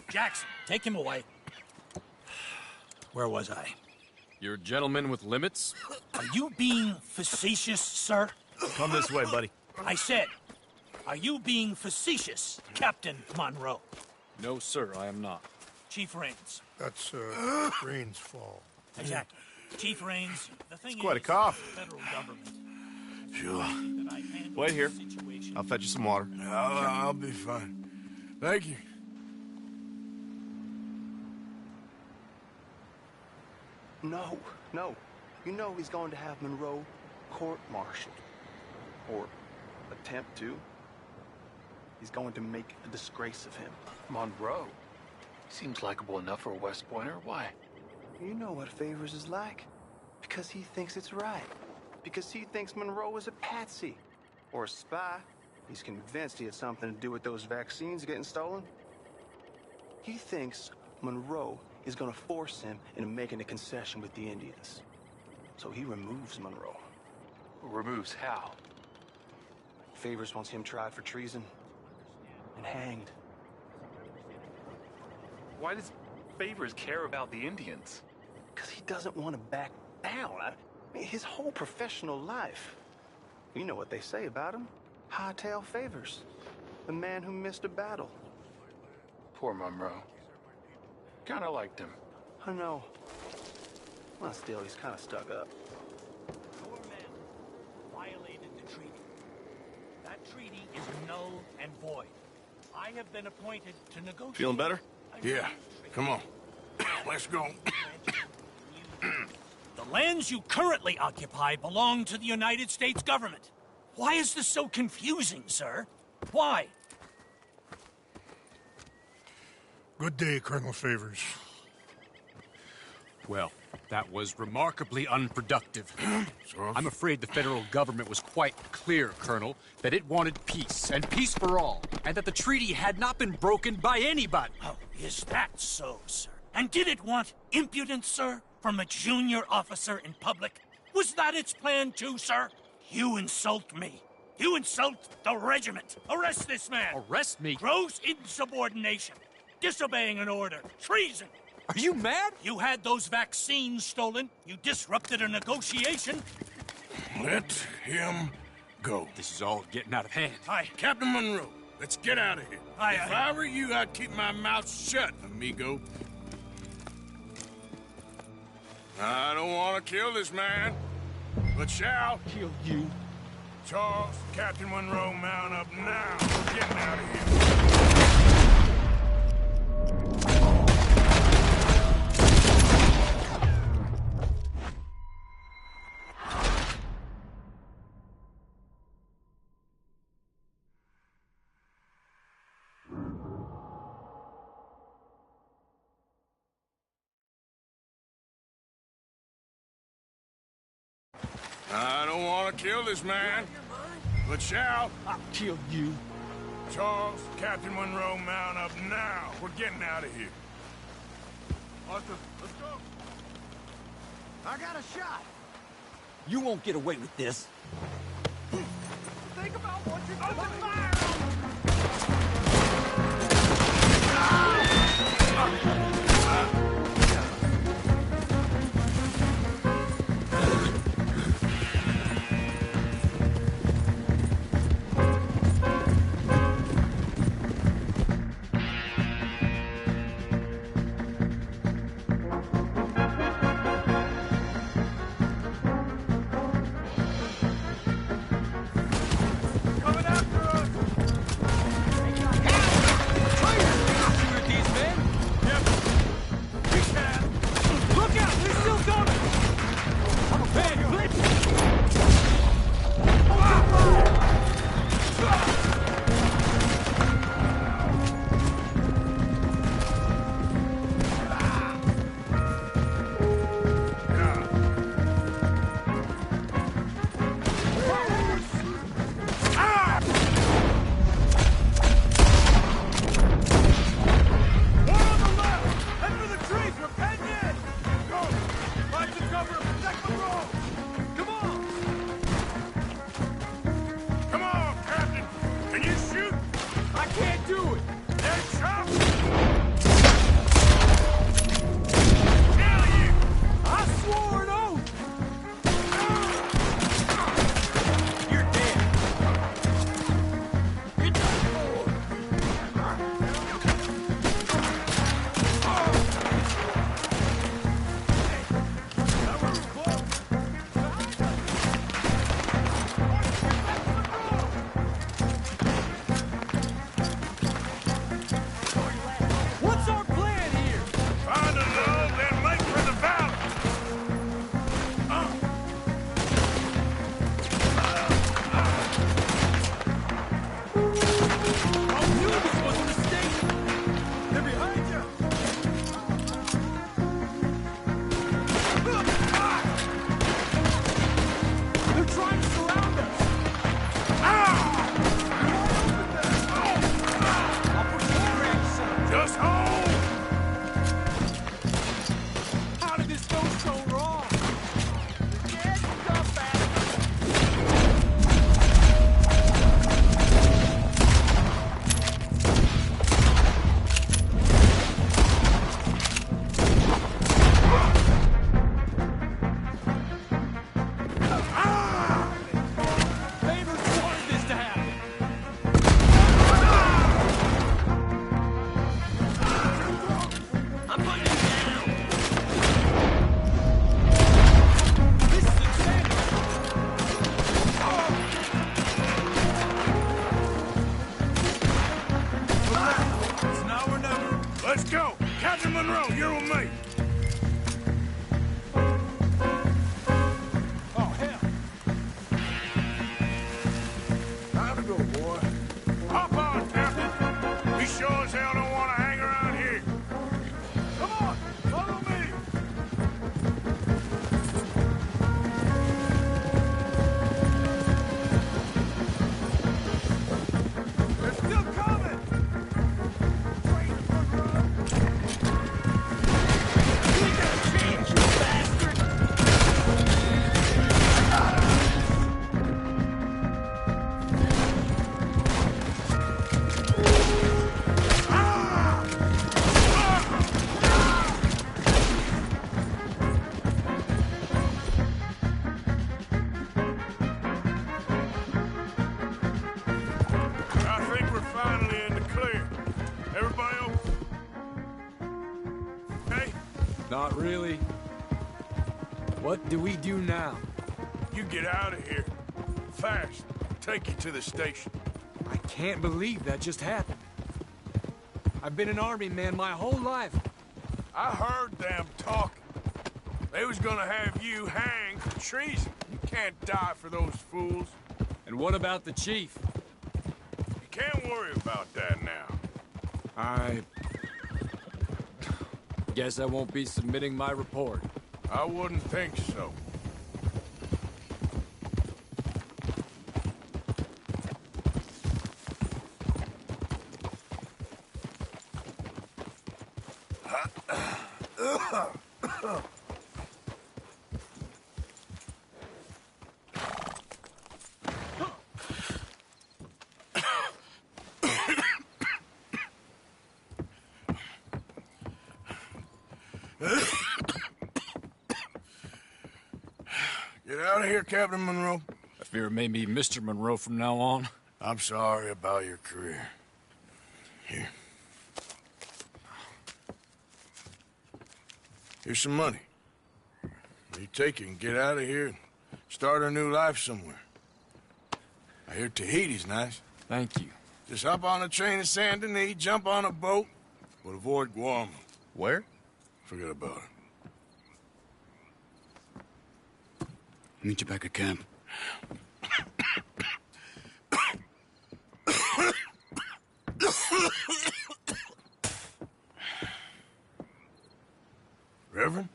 Jackson, take him away. Where was I? You're a gentleman with limits? Are you being facetious, sir? Come this way, buddy. I said, are you being facetious, Captain Monroe? No, sir, I am not. Chief Rains. That's, Rainsfall. Exactly. Chief Rains, the thing It's quite a is, cough. the federal government. Sure. Wait here. I'll fetch you some water. I'll be fine. Thank you. No. You know he's going to have Monroe court-martialed. Or attempt to. He's going to make a disgrace of him. Monroe? He seems likable enough for a West Pointer. Why? You know what Favors is like. Because he thinks it's right. Because he thinks Monroe is a patsy. Or a spy. He's convinced he had something to do with those vaccines getting stolen. He thinks Monroe is going to force him into making a concession with the Indians. So he removes Monroe. Removes how? Favors wants him tried for treason and hanged. Why does Favors care about the Indians? Because he doesn't want to back down. I mean, his whole professional life. You know what they say about him. Hightail Favors. The man who missed a battle. Poor Monroe. Kinda liked him. I know. Well, still, he's kind of stuck up. Your men violated the treaty. That treaty is null and void. I have been appointed to negotiate. Feeling better? Yeah. Come on. Let's go. The lands you currently occupy belong to the United States government. Why is this so confusing, sir? Why? Good day, Colonel Favors. Well, that was remarkably unproductive. I'm afraid the federal government was quite clear, Colonel, that it wanted peace, and peace for all, and that the treaty had not been broken by anybody. Oh, is that so, sir? And did it want impudence, sir, from a junior officer in public? Was that its plan too, sir? You insult me. You insult the regiment. Arrest this man. Arrest me? Gross insubordination. Disobeying an order. Treason. Are you mad? You had those vaccines stolen. You disrupted a negotiation. Let him go. This is all getting out of hand. Captain Monroe, let's get out of here. If I were you, I'd keep my mouth shut, amigo. I don't want to kill this man, but shall kill you. Charles, Captain Monroe, mount up now. We're getting out of here. I don't want to kill this man, but shall. I'll kill you. Charles, Captain Monroe, mount up now. We're getting out of here. Arthur, let's go. I got a shot. You won't get away with this. Think about what you're doing. Fire! Coming after us! Captain Monroe, you're with me. Oh, hell. Time to go, boy. Hop on, Captain. We sure as hell don't want to hang around here. Come on, follow me. They're still coming. I think we're finally in the clear. Everybody okay? Not really. What do we do now? You get out of here. Fast. Take you to the station. I can't believe that just happened. I've been an army man my whole life. I heard them talking. They was gonna have you hanged for treason. You can't die for those fools. And what about the chief? You can't worry about that now. I guess I won't be submitting my report. I wouldn't think so. Get out of here, Captain Monroe. I fear it may be Mr. Monroe from now on. I'm sorry about your career. Here. Here's some money. You take it and get out of here and start a new life somewhere. I hear Tahiti's nice. Thank you. Just hop on a train to Saint Denis, jump on a boat, but avoid Guam. Where? Forget about it. Meet you back at camp. Reverend?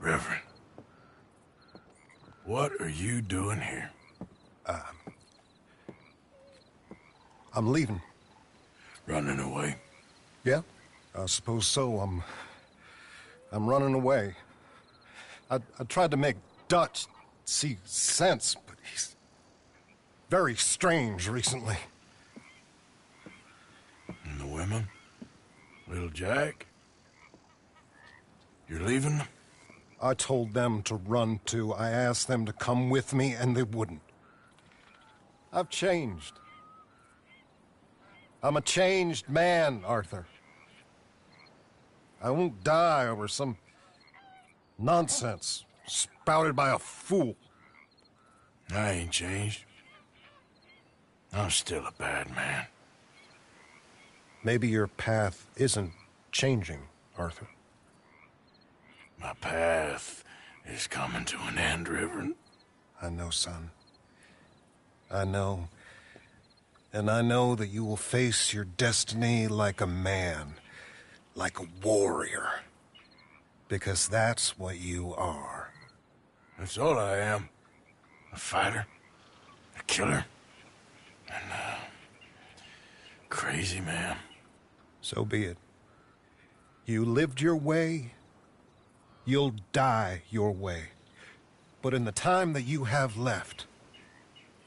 Reverend. What are you doing here? I'm leaving. Running away? Yeah, I suppose so. I'm running away. I tried to make Dutch see sense, but he's very strange recently. And the women? Little Jack? You're leaving them? I told them to run too. I asked them to come with me, and they wouldn't. I've changed. I'm a changed man, Arthur. I won't die over some nonsense spouted by a fool. I ain't changed. I'm still a bad man. Maybe your path isn't changing, Arthur. My path is coming to an end, Reverend. I know, son. I know. And I know that you will face your destiny like a man, like a warrior. Because that's what you are. That's all I am. A fighter, a killer, and a crazy man. So be it. You lived your way, you'll die your way. But in the time that you have left,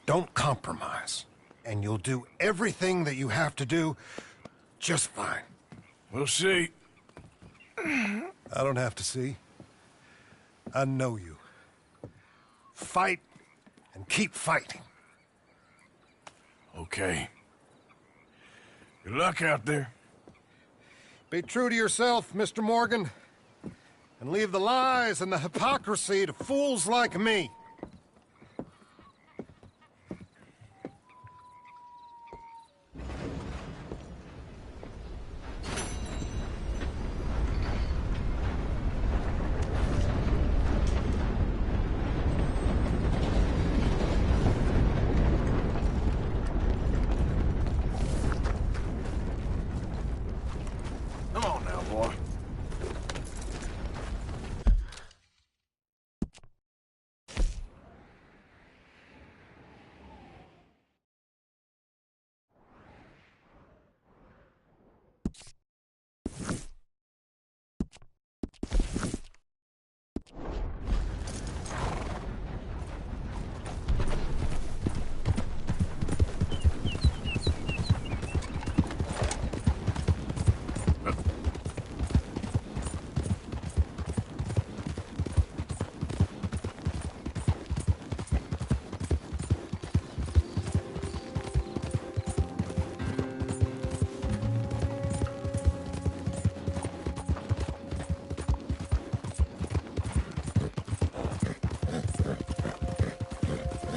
don't compromise. And you'll do everything that you have to do just fine. We'll see. I don't have to see. I know you. Fight and keep fighting. Okay. Good luck out there. Be true to yourself, Mr. Morgan. And leave the lies and the hypocrisy to fools like me.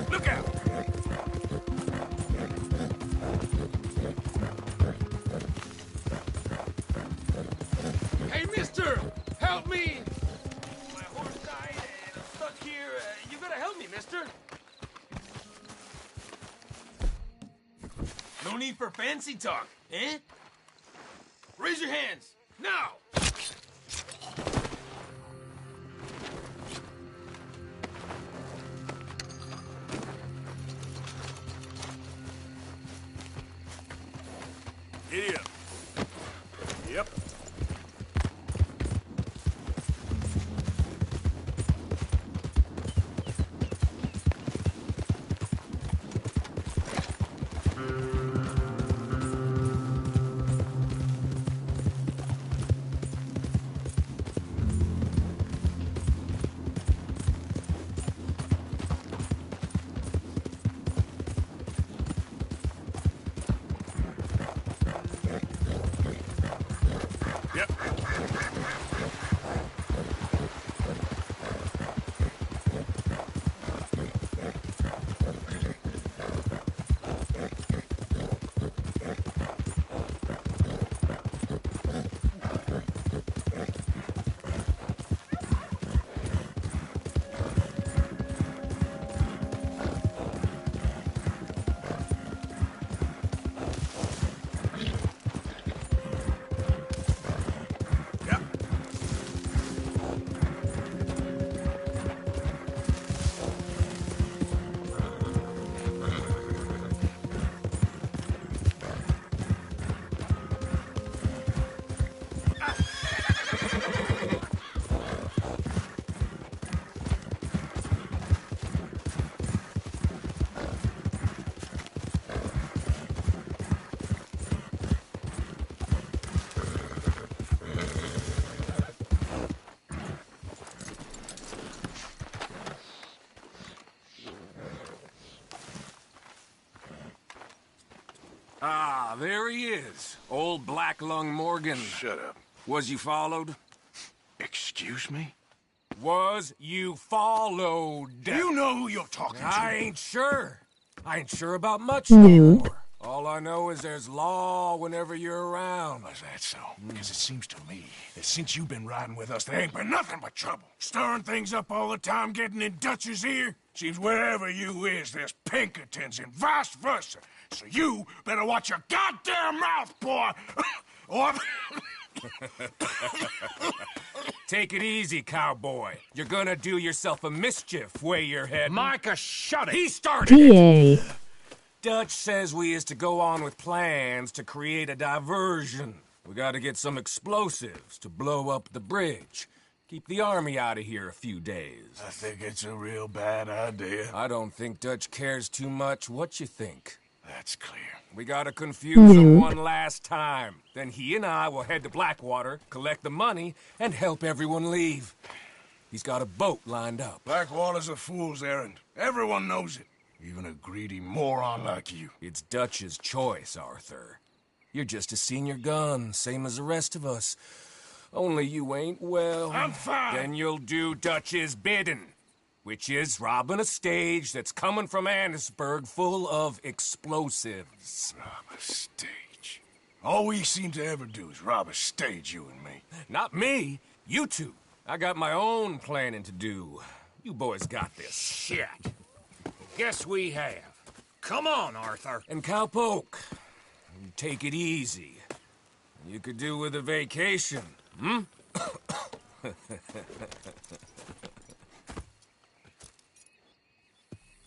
Look out! Hey, mister! Help me! My horse died and I'm stuck here. You gotta help me, mister. No need for fancy talk, eh? Raise your hands, now! Giddy up. Yep. Ah, there he is. Old Black Lung Morgan. Shut up. Was you followed? Excuse me? Was you followed? You know who you're talking to. I ain't sure. I ain't sure about much Nope. no more. All I know is there's law whenever you're around. Is that so? Because it seems to me that since you've been riding with us, there ain't been nothing but trouble. Stirring things up all the time, getting in Dutch's ear. Seems wherever you is, there's Pinkertons and vice versa. So you better watch your goddamn mouth, boy! Or... Take it easy, cowboy. You're gonna do yourself a mischief way you're heading. Micah, shut it! He started it! DA. Dutch says we is to go on with plans to create a diversion. We gotta get some explosives to blow up the bridge. Keep the army out of here a few days. I think it's a real bad idea. I don't think Dutch cares too much. What you think? That's clear. We gotta confuse him one last time. Then he and I will head to Blackwater, collect the money, and help everyone leave. He's got a boat lined up. Blackwater's a fool's errand. Everyone knows it. Even a greedy moron like you. It's Dutch's choice, Arthur. You're just a senior gun, same as the rest of us. Only you ain't well. I'm fine. Then you'll do Dutch's bidding, which is robbing a stage that's coming from Annesburg full of explosives. Rob a stage. All we seem to ever do is rob a stage, you and me. Not me. You two. I got my own planning to do. You boys got this. Shit. Guess we have. Come on, Arthur. And Cowpoke, take it easy. You could do with a vacation, hmm?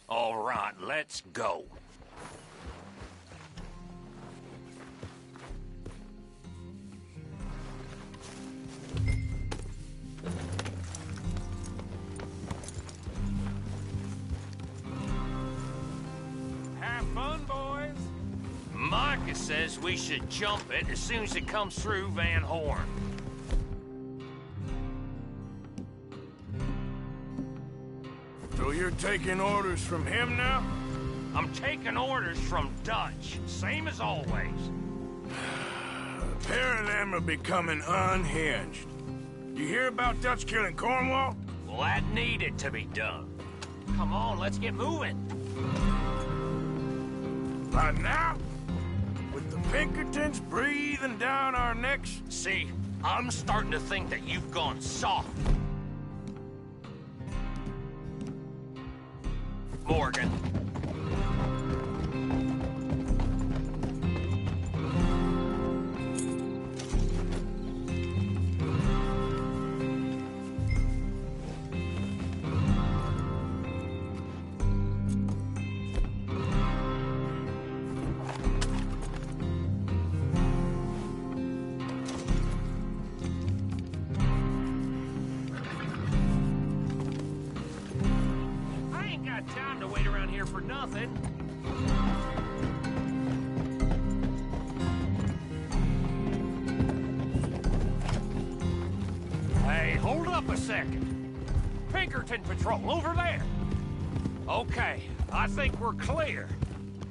All right, let's go. fun, boys. Micah says we should jump it as soon as it comes through Van Horn. So you're taking orders from him now? I'm taking orders from Dutch, same as always. A pair of them are becoming unhinged. You hear about Dutch killing Cornwall? Well, that needed to be done. Come on, let's get moving. Right now? With the Pinkertons breathing down our necks? See, I'm starting to think that you've gone soft. Morgan. Time to wait around here for nothing. Hey, hold up a second. Pinkerton Patrol, over there. Okay, I think we're clear.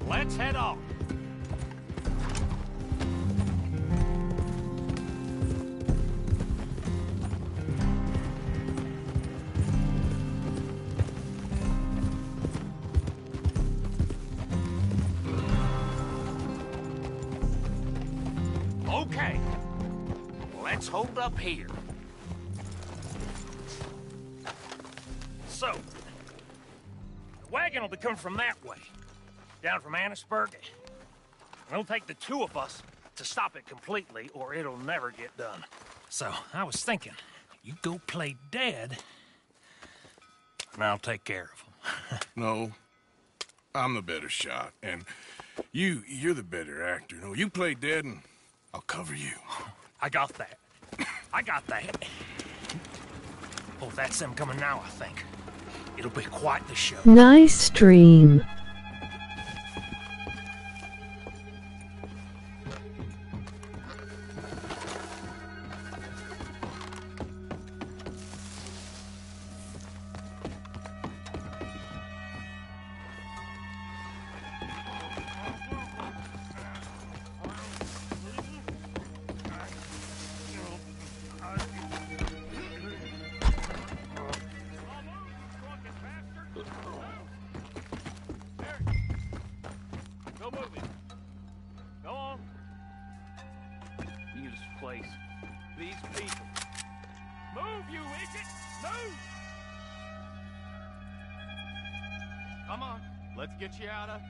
Let's head on. Okay, let's hold up here. So, the wagon will be coming from that way, down from Annisburg. It'll take the two of us to stop it completely, or it'll never get done. So, I was thinking, you go play dead, and I'll take care of him. No, I'm the better shot, and you're the better actor. No, you play dead, and I'll cover you. I got that. I got that. Oh, that's them coming now, I think. It'll be quite the show. Nice stream. Place. These people. Move, you idiot! Move! Come on, let's get you out of...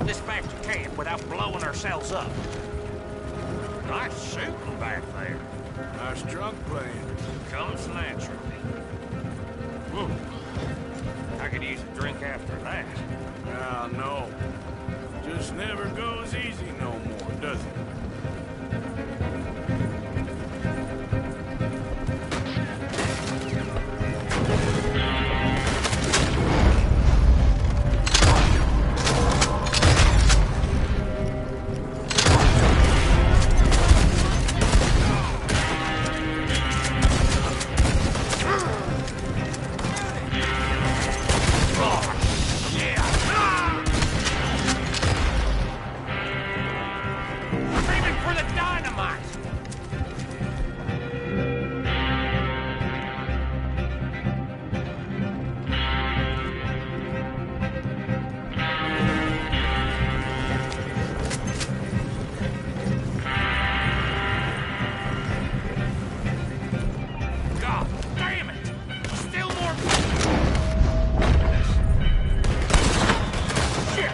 this back to camp without blowing ourselves up. Nice shooting back there. Nice drunk playing. Comes naturally. after that. Ah, no. Just never goes easy no more, does it? Aiming for the dynamite! God damn it! Still more... Shit!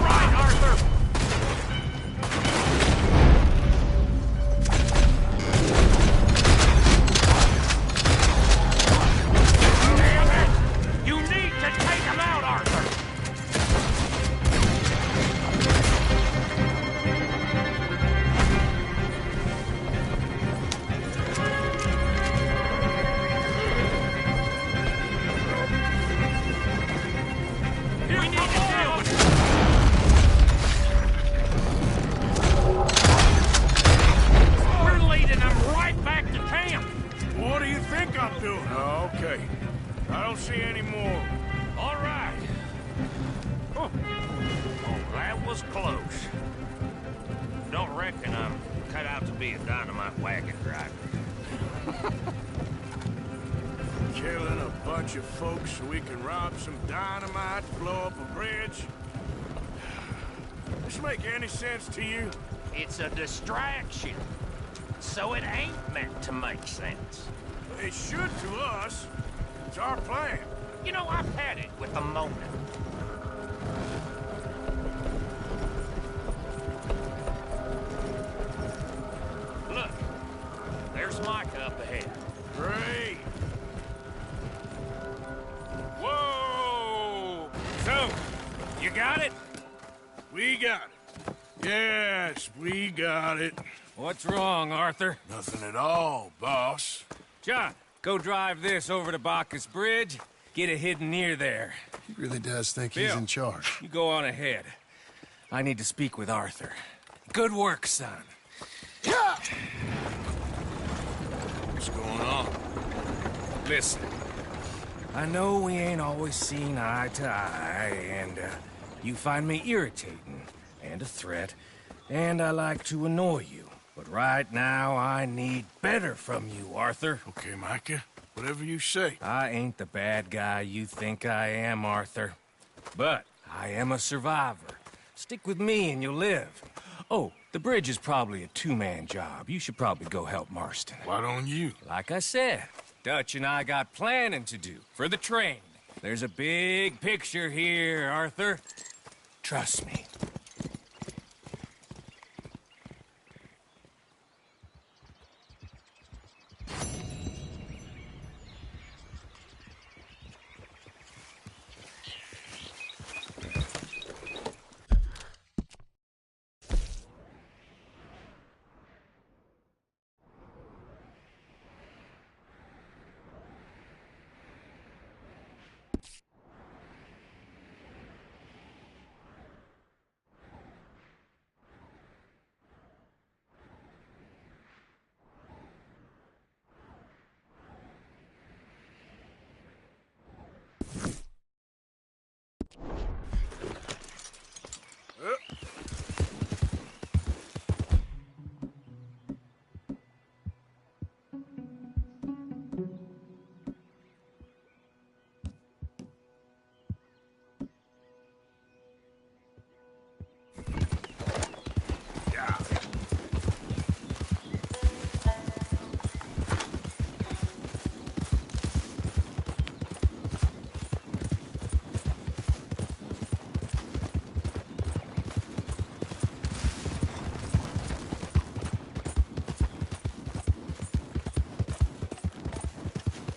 Right, Arthur! Damn it! You need to take him out, Arthur! We need to deal with it! We're leading them right back to camp! What do you think I'm doing? Okay. I don't see any more. All right. Oh, that was close. Don't reckon I'm cut out to be a dynamite wagon driver. Killing a bunch of folks so we can rob some dynamite to blow up a bridge? This make any sense to you? It's a distraction. So it ain't meant to make sense. It should to us. It's our plan. You know, I've had it with the moment. Look, there's Micah up ahead. Great. Whoa! So, you got it? We got it. Yes, we got it. What's wrong, Arthur? Nothing at all, boss. John, go drive this over to Bacchus Bridge. Get it hidden near there. He really does think he's Bill, in charge. You go on ahead. I need to speak with Arthur. Good work, son. What's going on? Listen, I know we ain't always seen eye to eye, and you find me irritating and a threat, and I like to annoy you. But right now, I need better from you, Arthur. Okay, Micah. Whatever you say. I ain't the bad guy you think I am, Arthur. But I am a survivor. Stick with me and you'll live. Oh, the bridge is probably a two-man job. You should probably go help Marston. Why don't you? Like I said, Dutch and I got planning to do for the train. There's a big picture here, Arthur. Trust me.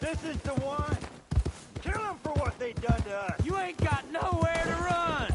This is the one. Kill them for what they done to us. You ain't got nowhere to run.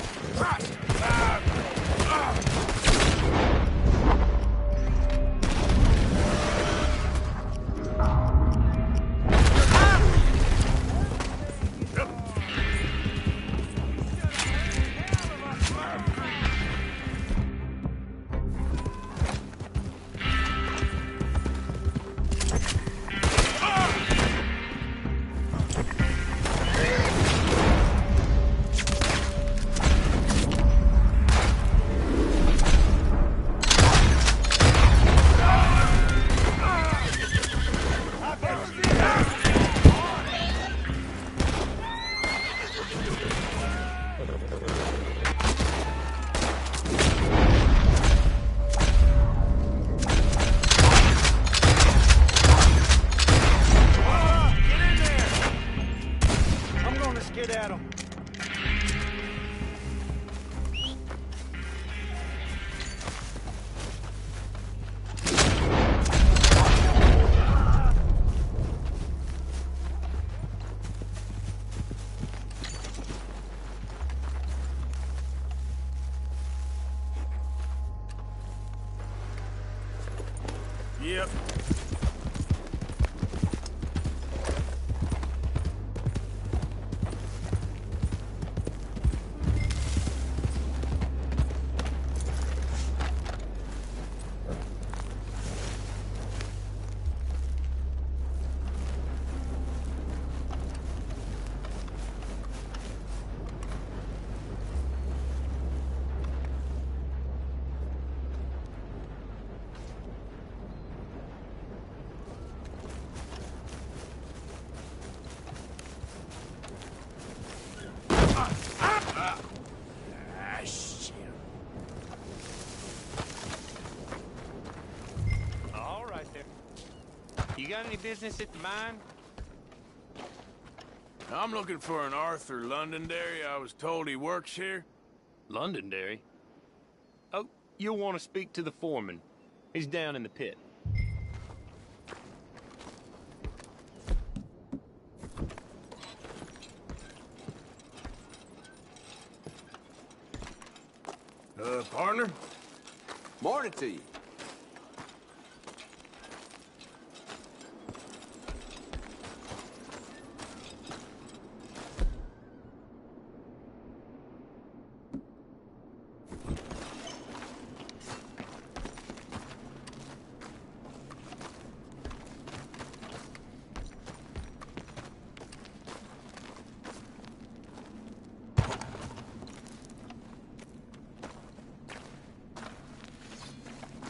Yep. You got any business at the mine? I'm looking for an Arthur Londonderry. I was told he works here. Londonderry? Oh, you'll want to speak to the foreman. He's down in the pit. Partner? Morning to you.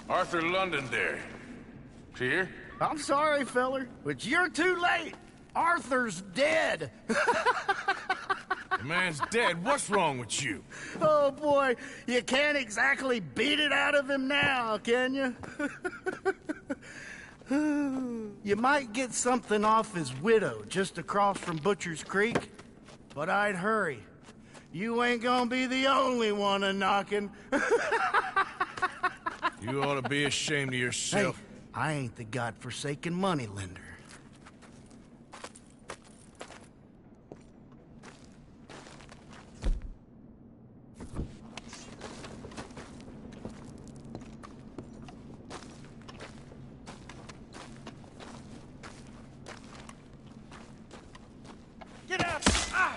Arthur Londonderry. Is he here? I'm sorry, feller, but you're too late. Arthur's dead. The man's dead. What's wrong with you? Oh, boy. You can't exactly beat it out of him now, can you? You might get something off his widow just across from Butcher's Creek, but I'd hurry. You ain't gonna be the only one a-knocking. You ought to be ashamed of yourself. Hey, I ain't the godforsaken moneylender. Get out! Ah!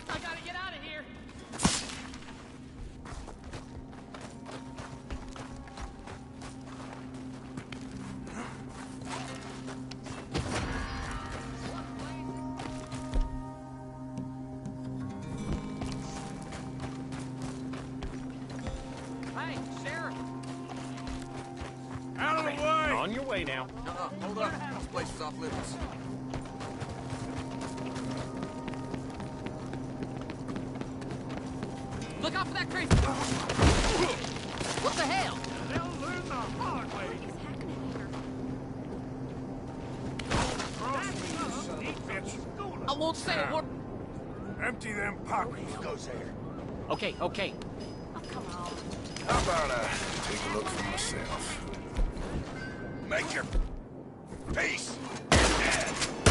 I gotta get out of here! Hey, Sheriff! Out of the way! On your way now. Hold up. This place is off limits. Look out for that crate! What the hell? They'll learn the hard way. I won't say a word. Empty them pockets. Goes there. Okay, okay. How about I take a look for myself? Make your peace. Yeah.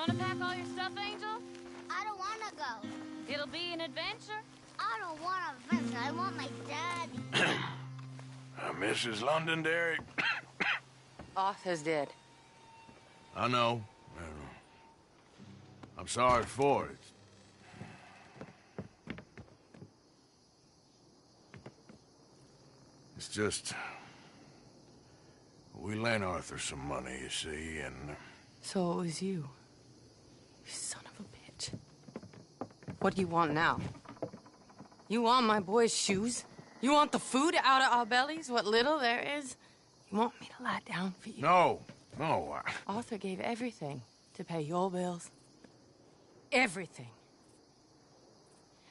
Want to pack all your stuff, Angel? I don't want to go. It'll be an adventure. I don't want an adventure. I want my daddy. Mrs. Londonderry. Arthur's dead. I know. I'm sorry for it. It's just... we lent Arthur some money, you see, and... So it was you. You son of a bitch. What do you want now? You want my boy's shoes? You want the food out of our bellies, what little there is? You want me to lie down for you? No. No, Arthur gave everything to pay your bills. Everything.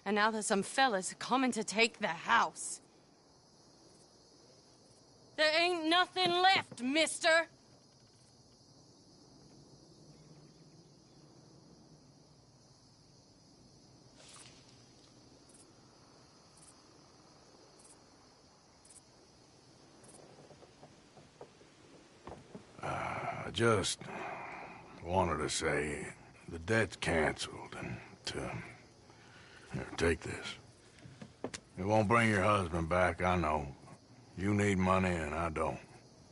And now there's some fellas coming to take the house. There ain't nothing left, mister. I just wanted to say the debt's canceled and to... Here, take this. It won't bring your husband back, I know. You need money and I don't.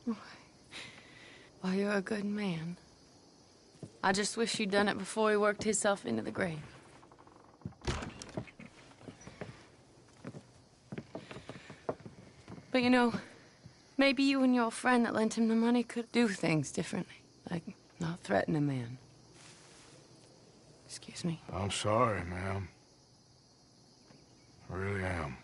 Well, you're a good man. I just wish you'd done it before he worked himself into the grave. But you know, maybe you and your friend that lent him the money could do things differently. Like not threaten a man. Excuse me. I'm sorry, ma'am. I really am.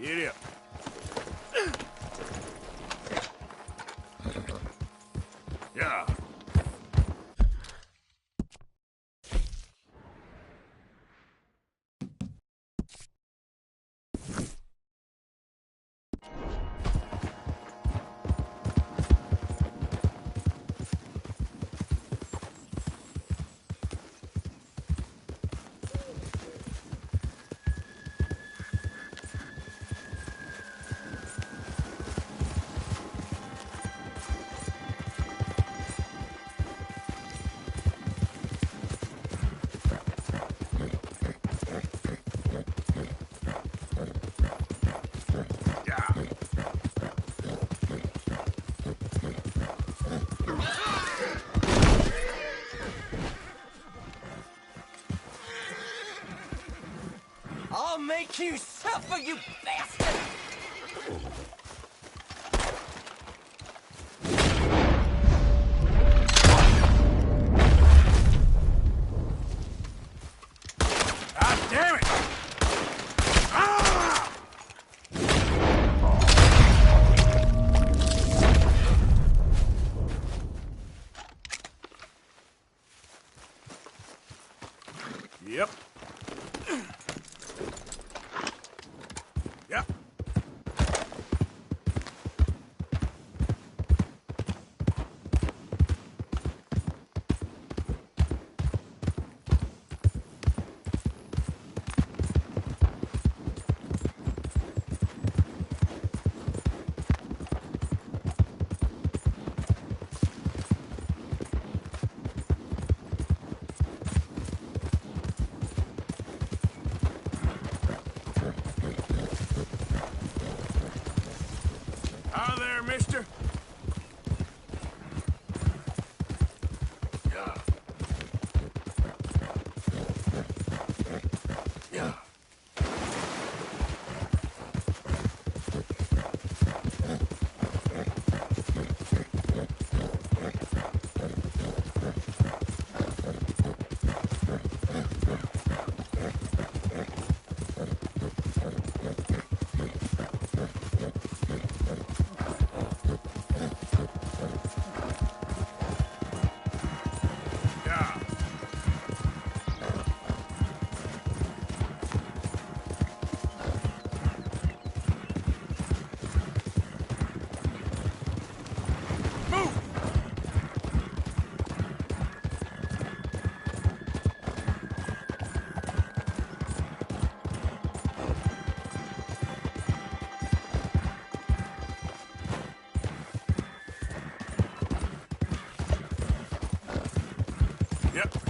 Get up. Yeah. I'll make you suffer, you bastard! God damn it! Ah! Yep. Yep. Yep.